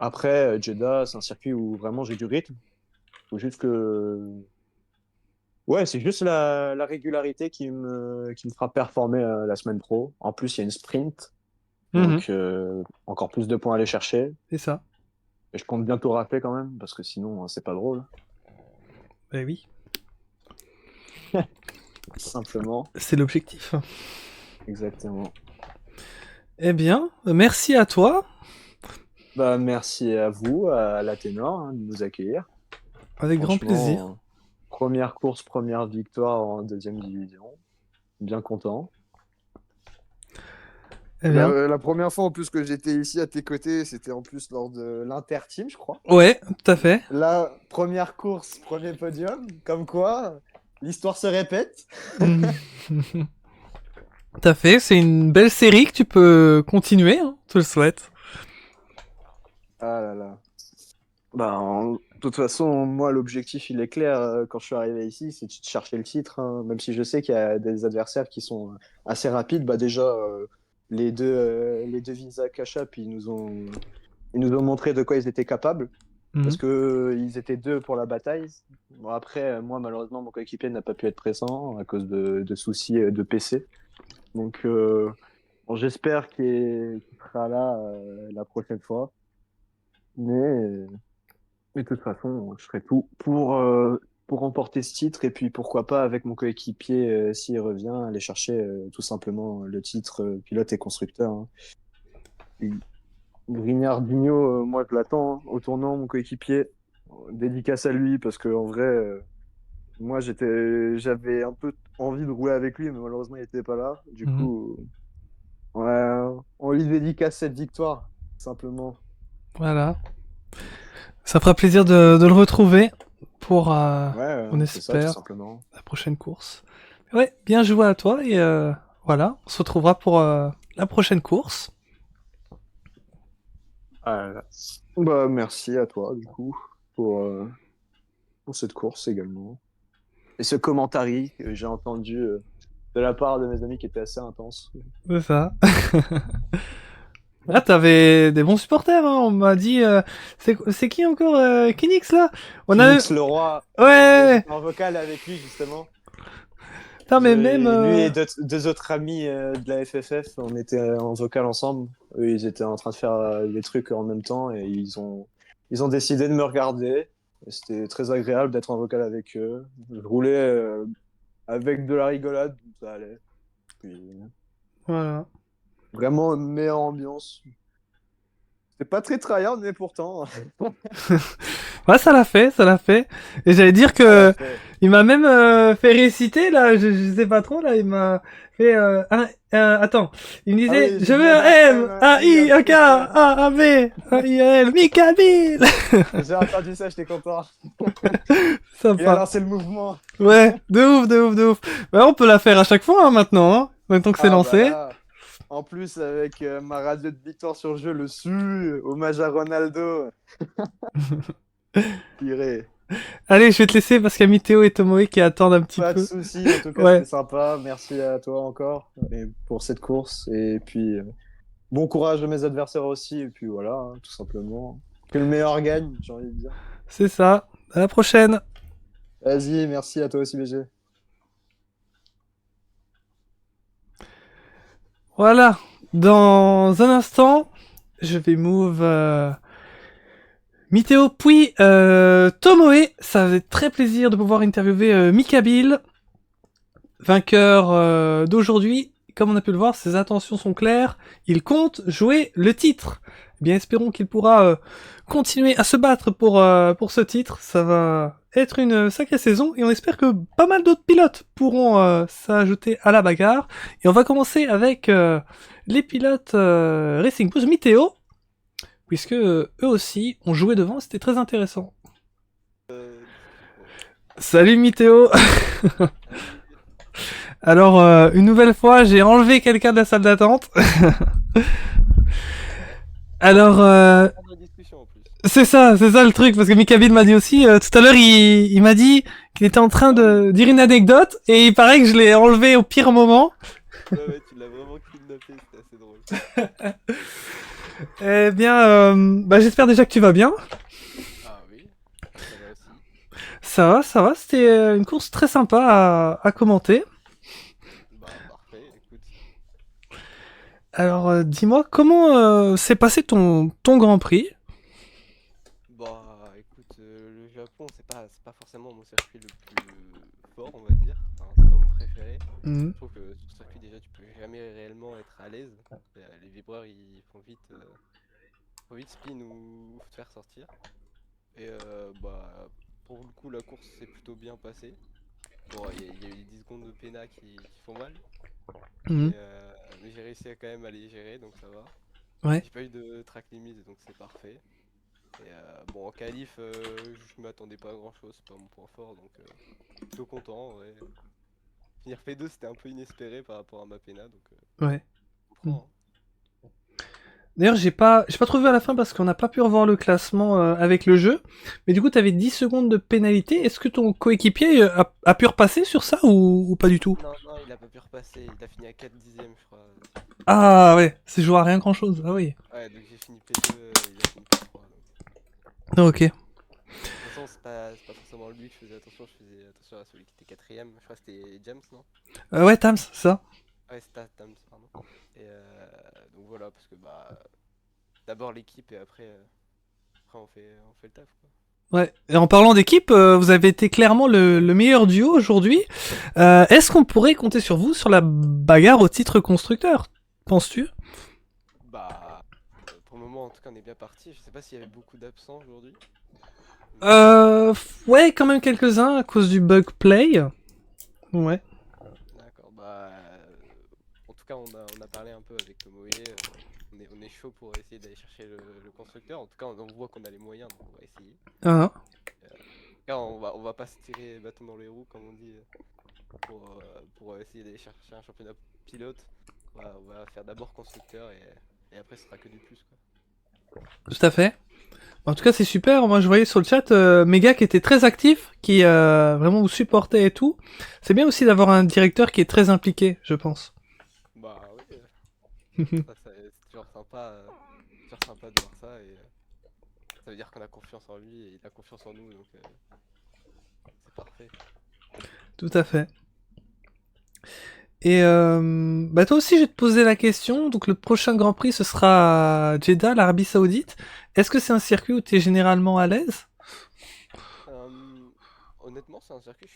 Après, Jeddah, c'est un circuit où vraiment j'ai du rythme. Faut juste que... Ouais, c'est juste la régularité qui me fera performer la semaine pro. En plus, il y a une sprint, Mhm. donc encore plus de points à aller chercher. C'est ça. Et je compte bientôt rafler quand même, parce que sinon, c'est pas drôle, Eh oui, simplement. c'est l'objectif. Exactement. Eh bien, merci à toi. Bah, merci à vous, à la Ténor, hein, de nous accueillir. Avec grand plaisir. Franchement, première course, première victoire en deuxième division. Bien content. Eh bien, La première fois en plus que j'étais ici à tes côtés, c'était en plus lors de l'Inter-Team, je crois. ouais, tout à fait. La première course, premier podium, comme quoi l'histoire se répète. Mhm. Tout à fait, c'est une belle série que tu peux continuer, hein, je te le souhaite. Ah là là. De toute façon, moi, l'objectif, il est clair quand je suis arrivé ici, c'est de chercher le titre, hein. Même si je sais qu'il y a des adversaires qui sont assez rapides. Bah déjà, les deux Visa Cash-Up, ils nous ont montré de quoi ils étaient capables. Parce Mhm. que ils étaient deux pour la bataille. Bon, après, moi, malheureusement, mon coéquipier n'a pas pu être présent à cause de soucis de PC. Donc, bon, j'espère qu'il sera là la prochaine fois. Mais mais de toute façon, je ferai tout pour remporter ce titre et puis pourquoi pas avec mon coéquipier, s'il revient, aller chercher tout simplement le titre pilote et constructeur, hein. Et Grignardinho, moi je l'attends, hein, au tournant, mon coéquipier. Dédicace à lui parce que en vrai, moi j'avais un peu envie de rouler avec lui, mais malheureusement il n'était pas là. Du Mhm. coup, ouais, on lui dédicace cette victoire, simplement. Voilà. Ça fera plaisir de le retrouver pour, Ouais, on c'est ça, tout espère, simplement. la prochaine course. Ouais, bien joué à toi et voilà, on se retrouvera pour la prochaine course. Ah, là. Bah, merci à toi, du coup, pour cette course également. Et ce commentary que j'ai entendu de la part de mes amis qui était assez intense. C'est ça. Ah, t'avais des bons supporters, hein. On m'a dit, c'est qui encore, Kinix là? On a, Phoenix Leroy, ouais, j'étais en vocal avec lui justement. Putain, mais même... Lui et deux autres amis de la FFF, on était en vocal ensemble. Eux, ils étaient en train de faire des trucs en même temps et ils ont décidé de me regarder. Et c'était très agréable d'être en vocal avec eux. Je roulais avec de la rigolade, ça allait. Puis, Voilà. vraiment une meilleure ambiance. C'est pas très tryhard, mais pourtant, Ouais, ça l'a fait, ça l'a fait. Et j'allais dire ça l'a que fait. il m'a même fait réciter là, je sais pas trop là, il m'a fait attends, il me Ah disait oui, je je veux demande un un M, M, un un I, I, un un K, truc. un B, un I, un L, Mikabil. J'ai entendu ça, j'étais content. Il a Sympa. lancé le mouvement. Ouais, de ouf, de ouf, de ouf. Bah, on peut la faire à chaque fois hein, maintenant, hein, maintenant que c'est Ah bah lancé. là, en plus avec ma radio de victoire sur jeu, le su, hommage à Ronaldo. Purée. Allez, je vais te laisser parce qu'il y a Mithéo et Tomoe qui attendent un petit Pas de peu. souci, en tout cas c'était Ouais, sympa. Merci à toi encore et pour cette course. Et puis bon courage à mes adversaires aussi. Et puis voilà, hein, tout simplement. Que le meilleur gagne, j'ai envie de dire. c'est ça. À la prochaine. Vas-y, merci à toi aussi BG. Voilà. Dans un instant, je vais move Mithéo puis Tomoe. Ça faisait très plaisir de pouvoir interviewer Mikabil, vainqueur d'aujourd'hui. Comme on a pu le voir, ses intentions sont claires. Il compte jouer le titre. Eh bien, espérons qu'il pourra continuer à se battre pour ce titre. Ça va être une sacrée saison et on espère que pas mal d'autres pilotes pourront s'ajouter à la bagarre. Et on va commencer avec les pilotes Racing Pouce Mithéo, puisque eux aussi ont joué devant, c'était très intéressant. Salut Mithéo. Alors une nouvelle fois, j'ai enlevé quelqu'un de la salle d'attente. Alors c'est ça le truc, parce que Mikabil m'a dit aussi, tout à l'heure il m'a dit qu'il était en train de dire une anecdote, et il paraît que je l'ai enlevé au pire moment. Ouais, tu l'as vraiment kidnappé, c'était assez drôle. Eh bien, bah, j'espère déjà que tu vas bien. Ah oui, ça va aussi. Ça va, c'était une course très sympa à commenter. Bah parfait, écoute. Alors dis-moi, comment s'est passé ton Grand Prix? Bah écoute, le Japon c'est pas forcément mon circuit le plus fort on va dire. Enfin, c'est pas mon préféré. Mhm. Je trouve que sur ce circuit déjà tu peux jamais réellement être à l'aise. Les vibreurs ils font vite spin ou te faire sortir. Et bah pour le coup la course s'est plutôt bien passée. Bon il y a eu les 10 secondes de péna qui font mal. Mhm. Mais j'ai réussi à quand même à les gérer donc ça va. Ouais. J'ai pas eu de track limit donc c'est parfait. Et bon en qualif je m'attendais pas à grand chose, c'est pas mon point fort donc plutôt content ouais. Finir P2 c'était un peu inespéré par rapport à ma Pena donc Ouais. je comprends, D'ailleurs, j'ai pas trop vu à la fin parce qu'on n'a pas pu revoir le classement avec le jeu. Mais du coup, t'avais 10 secondes de pénalité. Est-ce que ton coéquipier a pu repasser sur ça ou pas du tout? Non non il a pas pu repasser, il a fini à 4 dixièmes je crois. Ah ouais, c'est joué à rien grand chose. Ah oui. Ouais donc j'ai fini P2, il a fini P3 donc. Ah, ok. De toute façon c'est pas forcément lui que je faisais attention à celui qui était quatrième, je crois que c'était James non? Ouais, Tams, ça. Ouais c'était Tams pardon. Et donc voilà parce que bah d'abord l'équipe et après on fait le taf quoi. Ouais. Et en parlant d'équipe, vous avez été clairement le meilleur duo aujourd'hui. Est-ce qu'on pourrait compter sur vous sur la bagarre au titre constructeur, penses-tu? Bah pour le moment en tout cas on est bien parti, je sais pas s'il y avait beaucoup d'absents aujourd'hui. Ouais, quand même quelques-uns à cause du bug play. Ouais. D'accord, bah en tout cas on a parlé un peu avec Tomoe, on est chaud pour essayer d'aller chercher le constructeur, en tout cas on voit qu'on a les moyens donc on va essayer. Ah. Car on va pas se tirer bâton dans les roues comme on dit pour essayer d'aller chercher un championnat pilote. On va faire d'abord constructeur et après ce sera que du plus quoi. Tout à fait. En tout cas, c'est super. Moi, je voyais sur le chat Mega qui était très actif, qui vraiment vous supportait et tout. C'est bien aussi d'avoir un directeur qui est très impliqué, je pense. Bah oui, c'est toujours sympa de voir ça et ça veut dire qu'on a confiance en lui et il a confiance en nous donc c'est parfait. Tout à fait. Et bah toi aussi, je vais te poser la question. Donc le prochain Grand Prix, ce sera à Jeddah, l'Arabie Saoudite. Est-ce que c'est un circuit où tu es généralement à l'aise? Euh, Honnêtement, c'est un circuit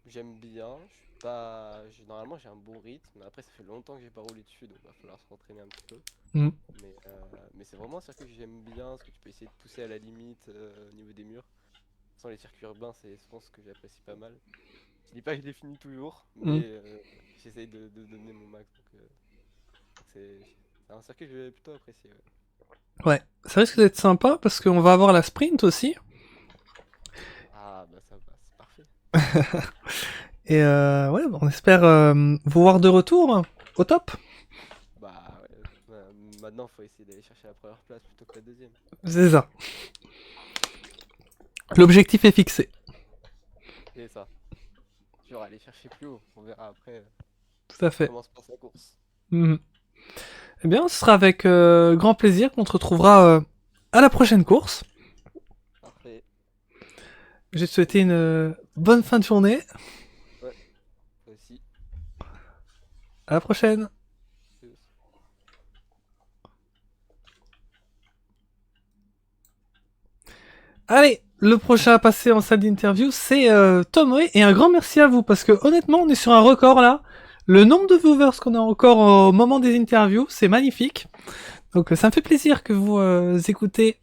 que j'aime bien. Je suis pas... Normalement, j'ai un bon rythme. Mais après, ça fait longtemps que j'ai pas roulé dessus, donc il va falloir s'entraîner un petit peu. Mm. Mais c'est vraiment un circuit que j'aime bien, parce que tu peux essayer de pousser à la limite au niveau des murs. Sans les circuits urbains, c'est souvent ce que j'apprécie pas mal. Je dis pas que je les finis toujours, Mm. mais j'essaye de donner mon max. C'est un circuit que j'ai plutôt apprécié. Ouais. Ouais, ça risque d'être sympa parce qu'on va avoir la sprint aussi. Ah bah ça va, c'est parfait. Et ouais, on espère vous voir de retour au top. Bah ouais, maintenant faut essayer d'aller chercher la première place plutôt que la deuxième. C'est ça. L'objectif est fixé. C'est ça. Tu vas aller chercher plus haut, on verra après Tout à fait. comment se passe la course. Mhm. Eh bien, ce sera avec grand plaisir qu'on te retrouvera à la prochaine course. Parfait. Je vais te souhaiter une bonne fin de journée. Ouais, toi aussi. À la prochaine. Tchuss. Allez, le prochain à passer en salle d'interview, c'est Tomoe. Et un grand merci à vous parce que honnêtement, on est sur un record là. Le nombre de viewers qu'on a encore au moment des interviews, c'est magnifique. Donc ça me fait plaisir que vous écoutez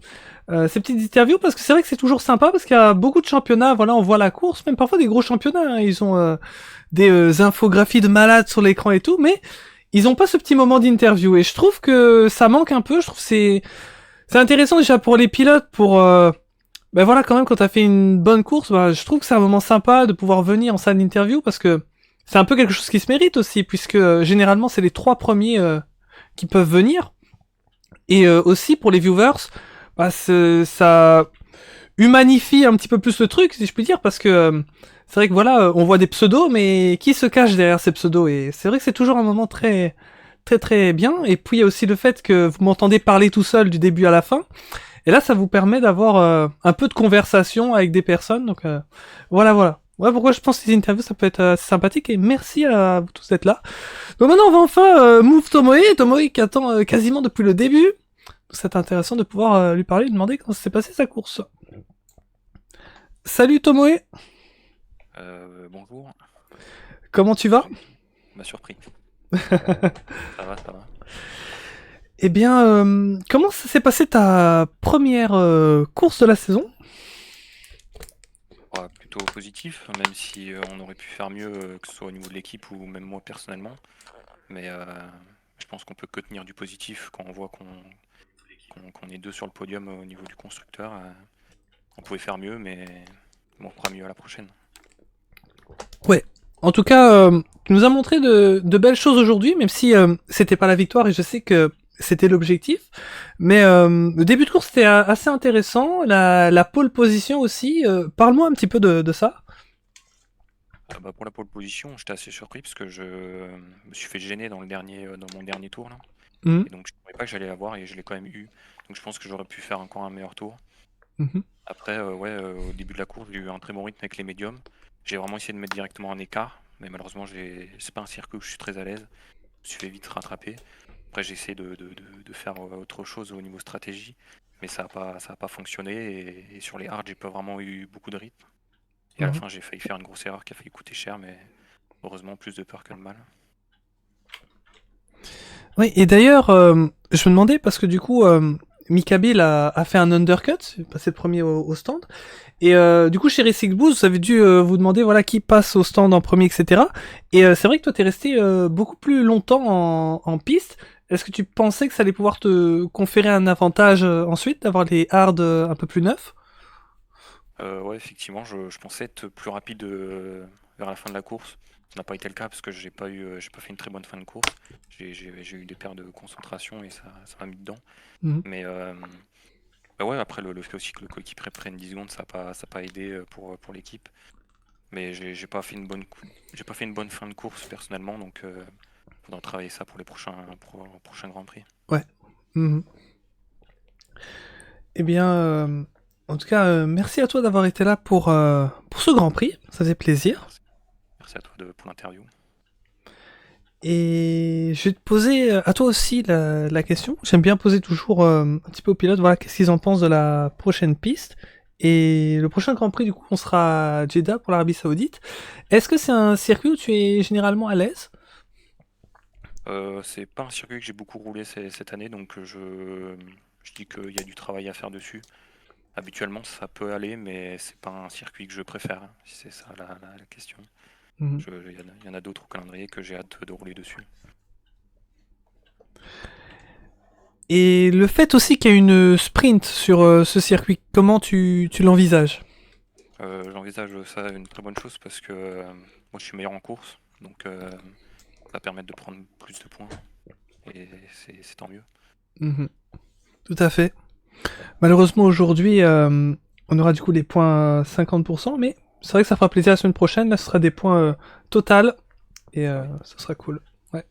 ces petites interviews parce que c'est vrai que c'est toujours sympa parce qu'il y a beaucoup de championnats. Voilà, on voit la course, même parfois des gros championnats. Hein, ils ont des infographies de malades sur l'écran et tout, mais ils ont pas ce petit moment d'interview. Et je trouve que ça manque un peu. Je trouve que c'est intéressant déjà pour les pilotes pour ben voilà, quand même, quand t'as fait une bonne course, bah, je trouve que c'est un moment sympa de pouvoir venir en salle d'interview parce que c'est un peu quelque chose qui se mérite aussi, puisque généralement c'est les 3 premiers qui peuvent venir. Et aussi pour les viewers, bah, ça humanifie un petit peu plus le truc, si je puis dire, parce que c'est vrai que voilà, on voit des pseudos, mais qui se cache derrière ces pseudos? Et c'est vrai que c'est toujours un moment très très très bien. Et puis il y a aussi le fait que vous m'entendez parler tout seul du début à la fin. Et là, ça vous permet d'avoir un peu de conversation avec des personnes. Donc voilà, voilà. Ouais, pourquoi je pense que les interviews, ça peut être assez sympathique. Et merci à vous tous d'être là. Donc maintenant, on va enfin move Tomoe. Tomoe qui attend quasiment depuis le début. C'est intéressant de pouvoir lui parler, lui demander comment s'est passée sa course. Salut Tomoe. Bonjour. Comment tu vas? M'a surpris. Ça va, ça va. Eh bien, comment ça s'est passé ta première course de la saison? Ouais, plutôt positif, même si on aurait pu faire mieux, que ce soit au niveau de l'équipe ou même moi personnellement. Mais je pense qu'on peut que tenir du positif quand on voit qu'on est deux sur le podium au niveau du constructeur. On pouvait faire mieux, mais bon, on fera mieux à la prochaine. Ouais. En tout cas, tu nous as montré de belles choses aujourd'hui, même si c'était pas la victoire et je sais que c'était l'objectif. Mais le début de course c'était assez intéressant, la pole position aussi. Parle-moi un petit peu de ça. Bah, pour la pole position, j'étais assez surpris parce que je me suis fait gêner dans mon dernier tour là. Mhm. Et donc je ne savais pas que j'allais l'avoir et je l'ai quand même eu. Donc je pense que j'aurais pu faire encore un meilleur tour. Mhm. Après, au début de la course, j'ai eu un très bon rythme avec les médiums. J'ai vraiment essayé de mettre directement un écart, mais malheureusement, c'est pas un circuit où je suis très à l'aise. Je me suis fait vite rattraper. Après, j'ai essayé de faire autre chose au niveau stratégie, mais ça a pas fonctionné. Et sur les hards, j'ai pas vraiment eu beaucoup de rythme. Et à la Mhm. fin, j'ai failli faire une grosse erreur qui a failli coûter cher, mais heureusement, plus de peur que de mal. Oui, et d'ailleurs, je me demandais parce que du coup, Mikabil a fait un undercut, il est passé le premier au stand. Et du coup, chez Racing Boost, vous avez dû vous demander voilà qui passe au stand en premier, etc. Et c'est vrai que toi, t'es resté beaucoup plus longtemps en piste. Est-ce que tu pensais que ça allait pouvoir te conférer un avantage ensuite d'avoir les hards un peu plus neufs? Ouais, effectivement, je pensais être plus rapide vers la fin de la course. Ça n'a pas été le cas parce que j'ai pas fait une très bonne fin de course. J'ai eu des pertes de concentration et ça m'a mis dedans. Mhm. Mais bah ouais, après le fait aussi que le coéquipier prenne 10 secondes, ça a pas aidé pour l'équipe. Mais j'ai pas fait une bonne fin de course personnellement, donc faudra travailler ça pour les prochains Grands Prix. Ouais. Mhm. Eh bien, en tout cas, merci à toi d'avoir été là pour ce Grand Prix. Ça fait plaisir. Merci à toi pour l'interview. Et je vais te poser à toi aussi la question. J'aime bien poser toujours un petit peu aux pilotes, voilà, qu'est-ce qu'ils en pensent de la prochaine piste. Et le prochain Grand Prix, du coup, on sera à Jeddah pour l'Arabie Saoudite. Est-ce que c'est un circuit où tu es généralement à l'aise? C'est pas un circuit que j'ai beaucoup roulé cette année, donc je dis qu'il y a du travail à faire dessus. Habituellement, ça peut aller, mais c'est pas un circuit que je préfère, hein, si c'est ça la question. Mhm. Il y en a d'autres au calendrier que j'ai hâte de rouler dessus. Et le fait aussi qu'il y ait une sprint sur ce circuit, comment tu l'envisages? J'envisage ça une très bonne chose parce que moi je suis meilleur en course, donc ça va permettre de prendre plus de points et c'est tant mieux. Mhm. Tout à fait. Malheureusement, aujourd'hui, on aura du coup les points 50%, mais c'est vrai que ça fera plaisir la semaine prochaine. Là, ce sera des points total, et Ouais. ça sera cool. Ouais.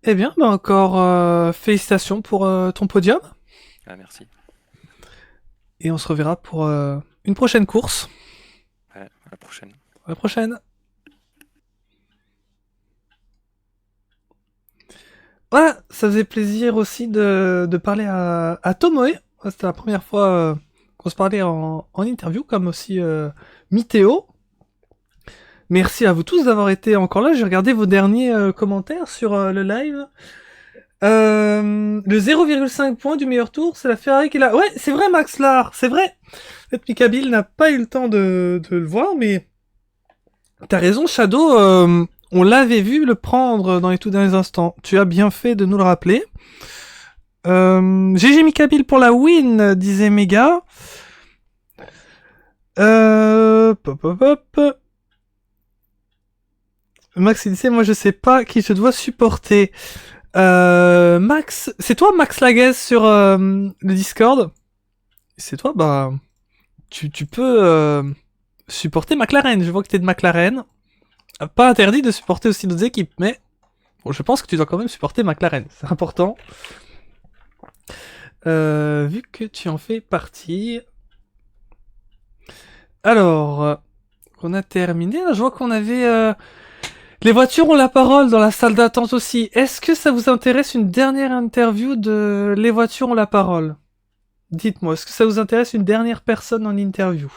Eh bien, bah encore félicitations pour ton podium, Ah, merci. et on se reverra pour une prochaine course. Ouais, à la prochaine. À la prochaine. Voilà, ça faisait plaisir aussi de parler à Tomoe. C'était la première fois qu'on se parlait en interview, comme aussi Mithéo. Merci à vous tous d'avoir été encore là. J'ai regardé vos derniers commentaires sur le live. Le 0,5 point du meilleur tour, c'est la Ferrari qui l'a. Ouais, c'est vrai, Max Lar, c'est vrai. Peut-être Mikabil n'a pas eu le temps de le voir, mais t'as raison, Shadow. On l'avait vu le prendre dans les tout derniers instants. Tu as bien fait de nous le rappeler. GG Mikabil pour la win, disait Mega. Pop, pop, pop. Max il disait, moi je sais pas qui je dois supporter. Max, c'est toi Max Laguez sur le Discord? C'est toi, bah tu peux supporter McLaren. Je vois que t'es de McLaren. Pas interdit de supporter aussi d'autres équipes, mais bon, je pense que tu dois quand même supporter McLaren. C'est important. Vu que tu en fais partie. Alors, on a terminé. Là, je vois qu'on avait les voitures ont la parole dans la salle d'attente aussi. Est-ce que ça vous intéresse une dernière interview de Les voitures ont la parole? Dites-moi, est-ce que ça vous intéresse une dernière personne en interview?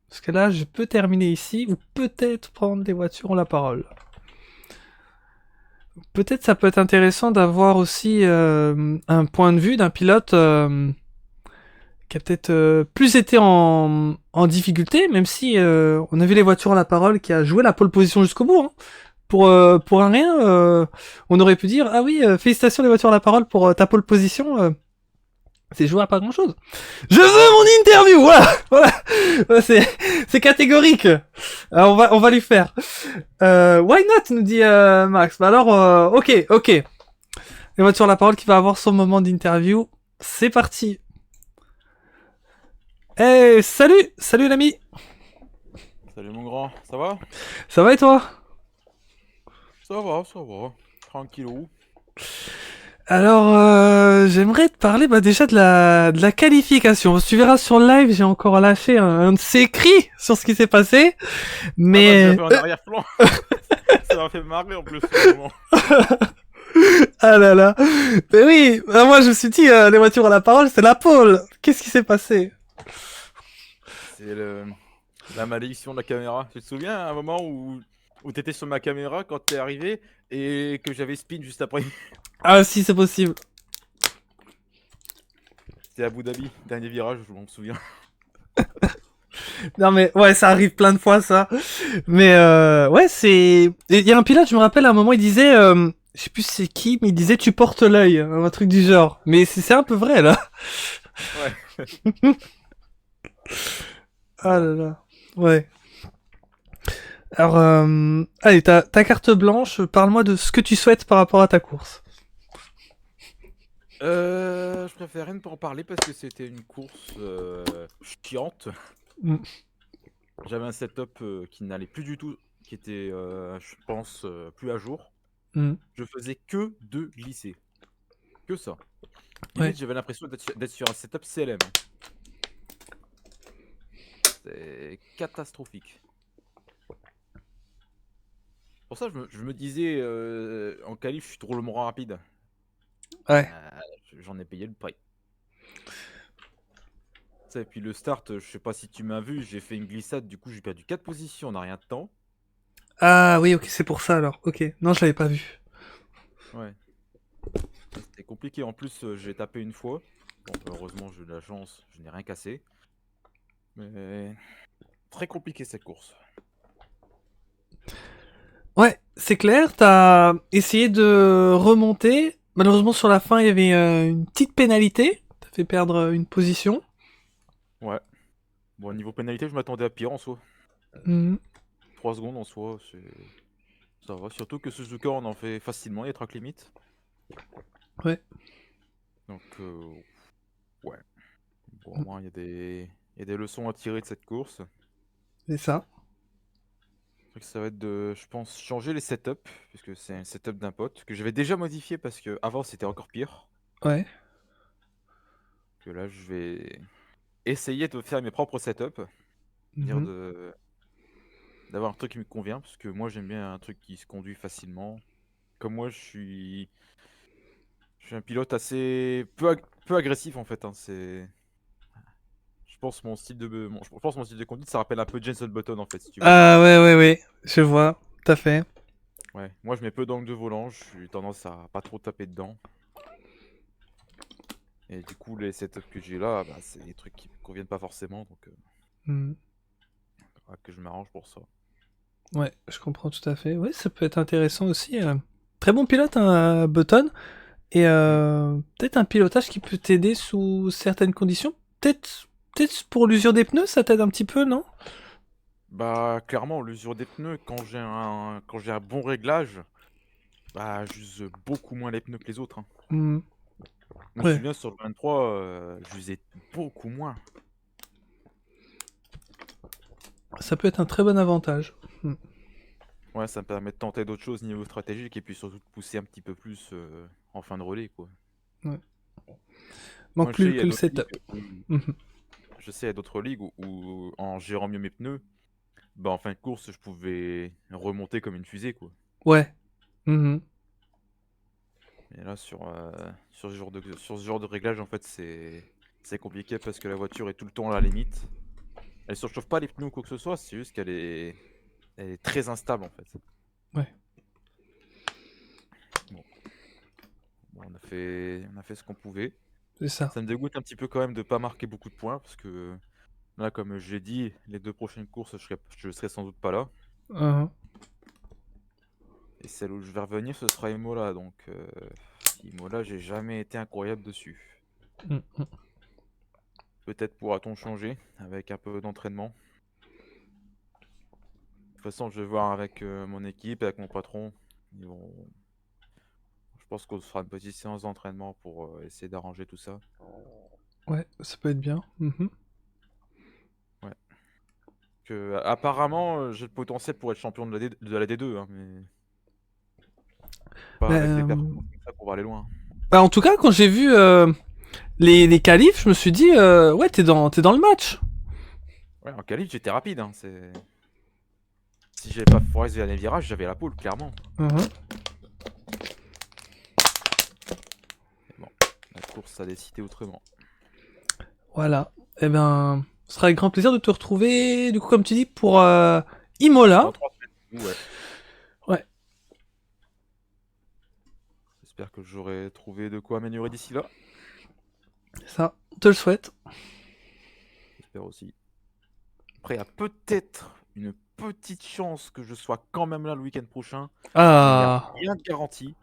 Parce que là, je peux terminer ici, ou peut-être prendre Les voitures ont la parole. Peut-être ça peut être intéressant d'avoir aussi un point de vue d'un pilote qui a peut-être plus été en difficulté, même si on a vu Les voitures ont la parole qui a joué la pole position jusqu'au bout. Hein. Pour un rien, on aurait pu dire ah oui, félicitations Les voitures ont la parole pour ta pole position. C'est joué à pas grand chose. Je veux mon interview, voilà, voilà, c'est catégorique. On va lui faire. Why not, nous dit Max. Bah alors, ok. Les voitures la parole qui va avoir son moment d'interview. C'est parti. Eh, salut l'ami. Salut mon grand, ça va? Ça va et toi? Ça va. Tranquillou. Alors, j'aimerais te parler déjà de la qualification. Tu verras sur le live, j'ai encore lâché un de ces cris sur ce qui s'est passé. Mais... Ah bah, tu l'as fait en arrière-plan. Ça m'a fait marrer en plus ce moment. Ah là là. Mais oui, moi je me suis dit, les voitures à la parole, c'est la pole. Qu'est-ce qui s'est passé? C'est la malédiction de la caméra. Tu te souviens à un moment où t'étais sur ma caméra quand t'es arrivé et que j'avais spin juste après? Ah si, c'est possible. C'était à Abu Dhabi, dernier virage, je m'en souviens. Non mais ouais, ça arrive plein de fois ça. Mais ouais, c'est... Il y a un pilote, je me rappelle, à un moment, il disait... je sais plus c'est qui, mais il disait tu portes l'œil, un truc du genre. Mais c'est un peu vrai là. Ouais. Ah là là. Ouais. Alors, allez, ta carte blanche, parle-moi de ce que tu souhaites par rapport à ta course. Je préfère rien en parler parce que c'était une course chiante. Mm. J'avais un setup qui n'allait plus du tout, qui était, je pense, plus à jour. Mm. Je faisais que de glisser. Que ça. Ouais. Limite, j'avais l'impression d'être sur un setup CLM. C'est catastrophique. Pour ça, je me disais, en qualif, je suis drôlement rapide. Ouais. J'en ai payé le prix. Ça, et puis le start, je sais pas si tu m'as vu, j'ai fait une glissade, du coup j'ai perdu 4 positions en a rien de temps. Ah oui, ok, c'est pour ça alors. Ok. Non, je l'avais pas vu. Ouais. C'était compliqué. En plus, j'ai tapé une fois. Bon, heureusement, j'ai eu de la chance, je n'ai rien cassé. Mais très compliqué cette course. Ouais, c'est clair, t'as essayé de remonter. Malheureusement, sur la fin, il y avait une petite pénalité. T'as fait perdre une position. Ouais. Bon, niveau pénalité, je m'attendais à pire en soi. Mhm. 3 secondes en soi, ça va. Surtout que Suzuka, on en fait facilement les track limits. Ouais. Donc, ouais. Bon, au moins, il y a des leçons à tirer de cette course. C'est ça. C'est vrai que ça va être de, je pense, changer les setups, puisque c'est un setup d'un pote que j'avais déjà modifié parce que avant c'était encore pire. Ouais. Que là, je vais essayer de faire mes propres setups, dire Mhm. d'avoir un truc qui me convient, parce que moi j'aime bien un truc qui se conduit facilement. Comme moi, je suis un pilote assez peu agressif en fait. Hein, je pense je pense mon style de conduite, ça rappelle un peu Jenson Button en fait, si tu vois. Ah ouais, ouais, ouais. Je vois. Tout à fait. Ouais, moi je mets peu d'angle de volant, je suis tendance à pas trop taper dedans. Et du coup, les setups que j'ai là, bah, c'est des trucs qui me conviennent pas forcément, donc Mhm. faudra que je m'arrange pour ça. Ouais, je comprends tout à fait. Ouais, ça peut être intéressant aussi. Très bon pilote, hein, Button. Et Mm. peut-être un pilotage qui peut t'aider sous certaines conditions. Peut-être pour l'usure des pneus, ça t'aide un petit peu, non? Bah, clairement, l'usure des pneus, quand j'ai un bon réglage, bah, j'use beaucoup moins les pneus que les autres. Hein. Mhm. Je me Ouais, souviens sur le 23, j'usais beaucoup moins. ça peut être un très bon avantage. Mhm. Ouais, ça me permet de tenter d'autres choses niveau stratégique et puis surtout de pousser un petit peu plus en fin de relais, quoi. Ouais. Moi, Manque je sais, plus il y que a le d'autres setup. ligues où, Mhm. je sais, il y a d'autres ligues où, en gérant mieux mes pneus, bah, en fin de course, je pouvais remonter comme une fusée, quoi. Ouais. Mhm. Et là, sur ce genre de réglage, en fait, c'est compliqué parce que la voiture est tout le temps à la limite. Elle surchauffe pas les pneus ou quoi que ce soit, c'est juste elle est très instable, en fait. Ouais, Bon, on a fait ce qu'on pouvait. c'est ça. Ça me dégoûte un petit peu quand même de pas marquer beaucoup de points parce que là, comme j'ai dit, les 2 prochaines courses, je serai sans doute pas là. Mhm. Et celle où je vais revenir, ce sera Imola. Donc, Imola, j'ai jamais été incroyable dessus. Mhm. Peut-être pourra-t-on changer avec un peu d'entraînement. De toute façon, je vais voir avec mon équipe, avec mon patron. Ils vont... Je pense qu'on se fera une petite séance d'entraînement pour essayer d'arranger tout ça. Ouais, ça peut être bien. Mhm. Ouais. Apparemment, j'ai le potentiel pour être champion de la D2, hein, mais pas avec des Ben, performances comme ça qu'on va aller loin. bah, en tout cas, quand j'ai vu les qualifs, je me suis dit, ouais, t'es dans le match. Ouais, en qualif, j'étais rapide. Hein, si j'avais pas foiré ce dernier virage, j'avais la pole, clairement. Mhm. Mais bon, la course a décidé autrement. Voilà. Eh ben, ce sera avec grand plaisir de te retrouver, du coup, comme tu dis, pour Imola. Dans 3 semaines, du coup, ouais. Ouais, J'espère que j'aurai trouvé de quoi améliorer d'ici là. ça, on te le souhaite. J'espère aussi. Après, il y a peut-être une petite chance que je sois quand même là le week-end prochain. Mais il n'y a Ah, rien de garanti.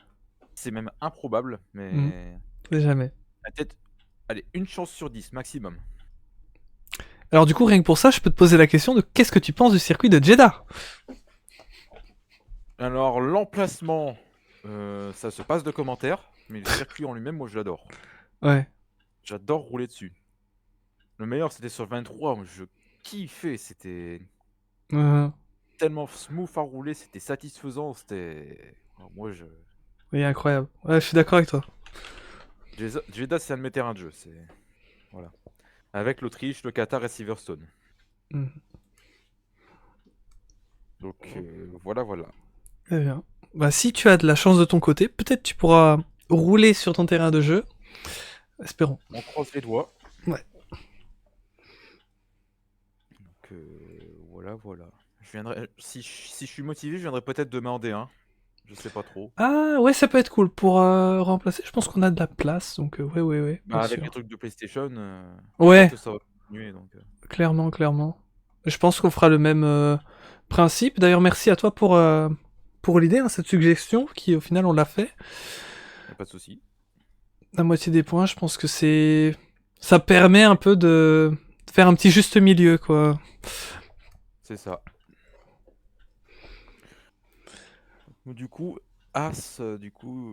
C'est même improbable. hmm, Mais jamais. peut-être, allez, une chance sur 10 maximum. Alors du coup, rien que pour ça, je peux te poser la question de qu'est-ce que tu penses du circuit de Jeddah? Alors, l'emplacement, ça se passe de commentaires. Mais le circuit en lui-même, moi, je l'adore. Ouais. J'adore rouler dessus. Le meilleur, c'était sur le 23. Moi, je kiffais. C'était Mhm. tellement smooth à rouler. C'était satisfaisant. C'était. Moi, Oui, incroyable. Ouais, je suis d'accord avec toi. Jeddah, c'est un de mes terrains de jeu. Voilà. Avec l'Autriche, le Qatar et Silverstone. Mhm. Donc, voilà, voilà. Eh bien. Bah, si tu as de la chance de ton côté, peut-être tu pourras rouler sur ton terrain de jeu. Espérons. On croise les doigts. Ouais. Donc voilà, voilà. Je viendrai, si je suis motivé, je viendrai peut-être demain en D1. Je sais pas trop. Ah ouais, ça peut être cool pour remplacer. Je pense qu'on a de la place, donc ouais, bien Bah, avec sûr. les trucs de PlayStation, Ouais. je pense que ça va continuer. Donc, Clairement, clairement. Je pense qu'on fera le même principe. D'ailleurs, merci à toi pour l'idée, hein, cette suggestion, qui au final on l'a fait. y a pas de souci. La moitié des points, je pense que c'est... Ça permet un peu de faire un petit juste milieu, quoi. C'est ça. Donc, du coup, As,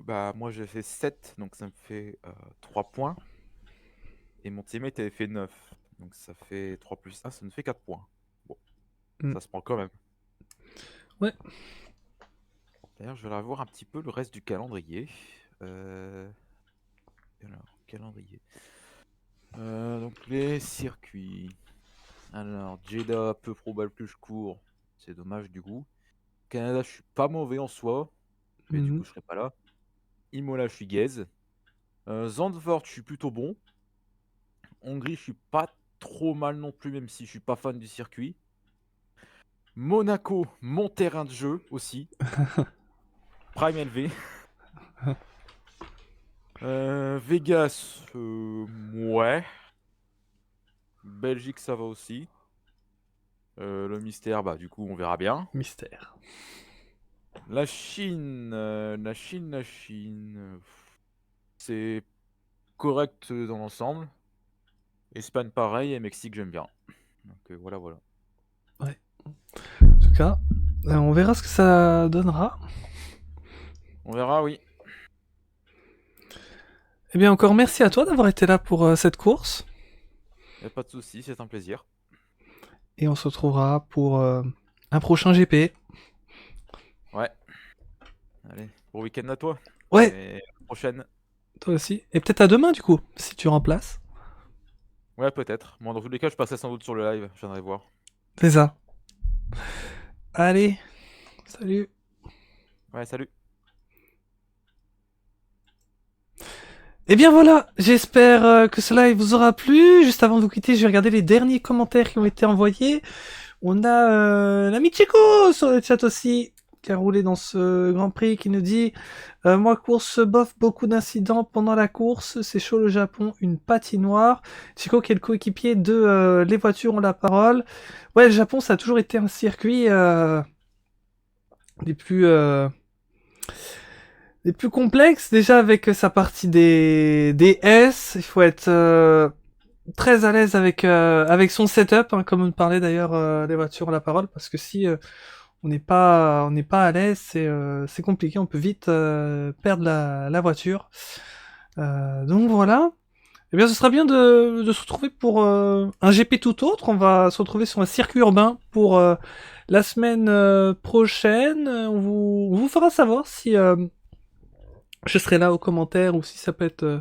bah, moi j'ai fait 7, donc ça me fait 3 points. Et mon teammate avait fait 9. Donc ça fait 3 plus 1, ça me fait 4 points. Bon, Mm. ça se prend quand même. Ouais. D'ailleurs, je vais aller voir un petit peu le reste du calendrier. Alors, calendrier. Donc les circuits. Alors, Jeddah, peu probable que je cours. C'est dommage du coup. Canada, je suis pas mauvais en soi. Mais du Mhm. coup, je serai pas là. Imola, je suis gaze. Zandvoort, je suis plutôt bon. Hongrie, je suis pas trop mal non plus, même si je suis pas fan du circuit. Monaco, mon terrain de jeu aussi. Prime LV. Vegas, ouais. Belgique, ça va aussi. Le mystère, bah du coup, on verra bien. Mystère. La Chine, c'est correct dans l'ensemble. Espagne, pareil, et Mexique, j'aime bien. Donc voilà, voilà. En tout cas, on verra ce que ça donnera. On verra, oui. Eh bien, encore merci à toi d'avoir été là pour cette course. Y a pas de souci, c'est un plaisir. Et on se retrouvera pour un prochain GP. Ouais. Allez, bon week-end à toi. Ouais, Et à la prochaine. toi aussi. Et peut-être à demain, du coup, si tu remplaces. Ouais, peut-être. Bon, dans tous les cas, je passerai sans doute sur le live. Je viendrai voir. C'est ça. Allez, salut. Ouais, salut. Eh bien voilà, j'espère que cela vous aura plu. Juste avant de vous quitter, je vais regarder les derniers commentaires qui ont été envoyés. On a l'ami Chico sur le chat aussi, qui a roulé dans ce Grand Prix, qui nous dit moi, course bof, beaucoup d'incidents pendant la course, c'est chaud le Japon, une patinoire. Chico qui est le coéquipier de Les Voitures ont la parole. Ouais, le Japon, ça a toujours été un circuit des plus... les plus complexes, déjà avec sa partie des S, il faut être très à l'aise avec son setup, hein, comme on parlait d'ailleurs les voitures à la parole, parce que si on n'est pas à l'aise, c'est compliqué, on peut vite perdre la voiture. Donc voilà. Eh bien, ce sera bien de se retrouver pour un GP tout autre. On va se retrouver sur un circuit urbain pour la semaine prochaine. On vous fera savoir si je serai là aux commentaires ou si ça peut être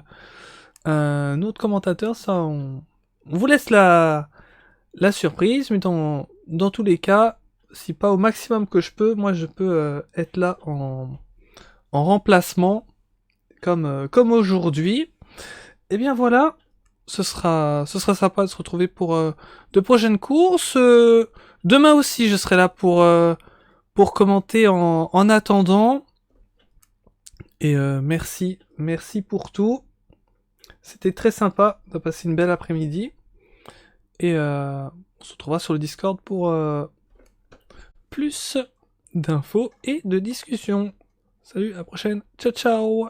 un autre commentateur. Ça, on vous laisse la surprise. Mais dans tous les cas, si pas au maximum que je peux, moi je peux être là en remplacement comme aujourd'hui. Et bien voilà, ce sera sympa de se retrouver pour de prochaines courses. Demain aussi, je serai là pour commenter en attendant. Et merci pour tout. C'était très sympa de passer une belle après-midi. Et on se retrouvera sur le Discord pour plus d'infos et de discussions. Salut, à la prochaine. Ciao, ciao.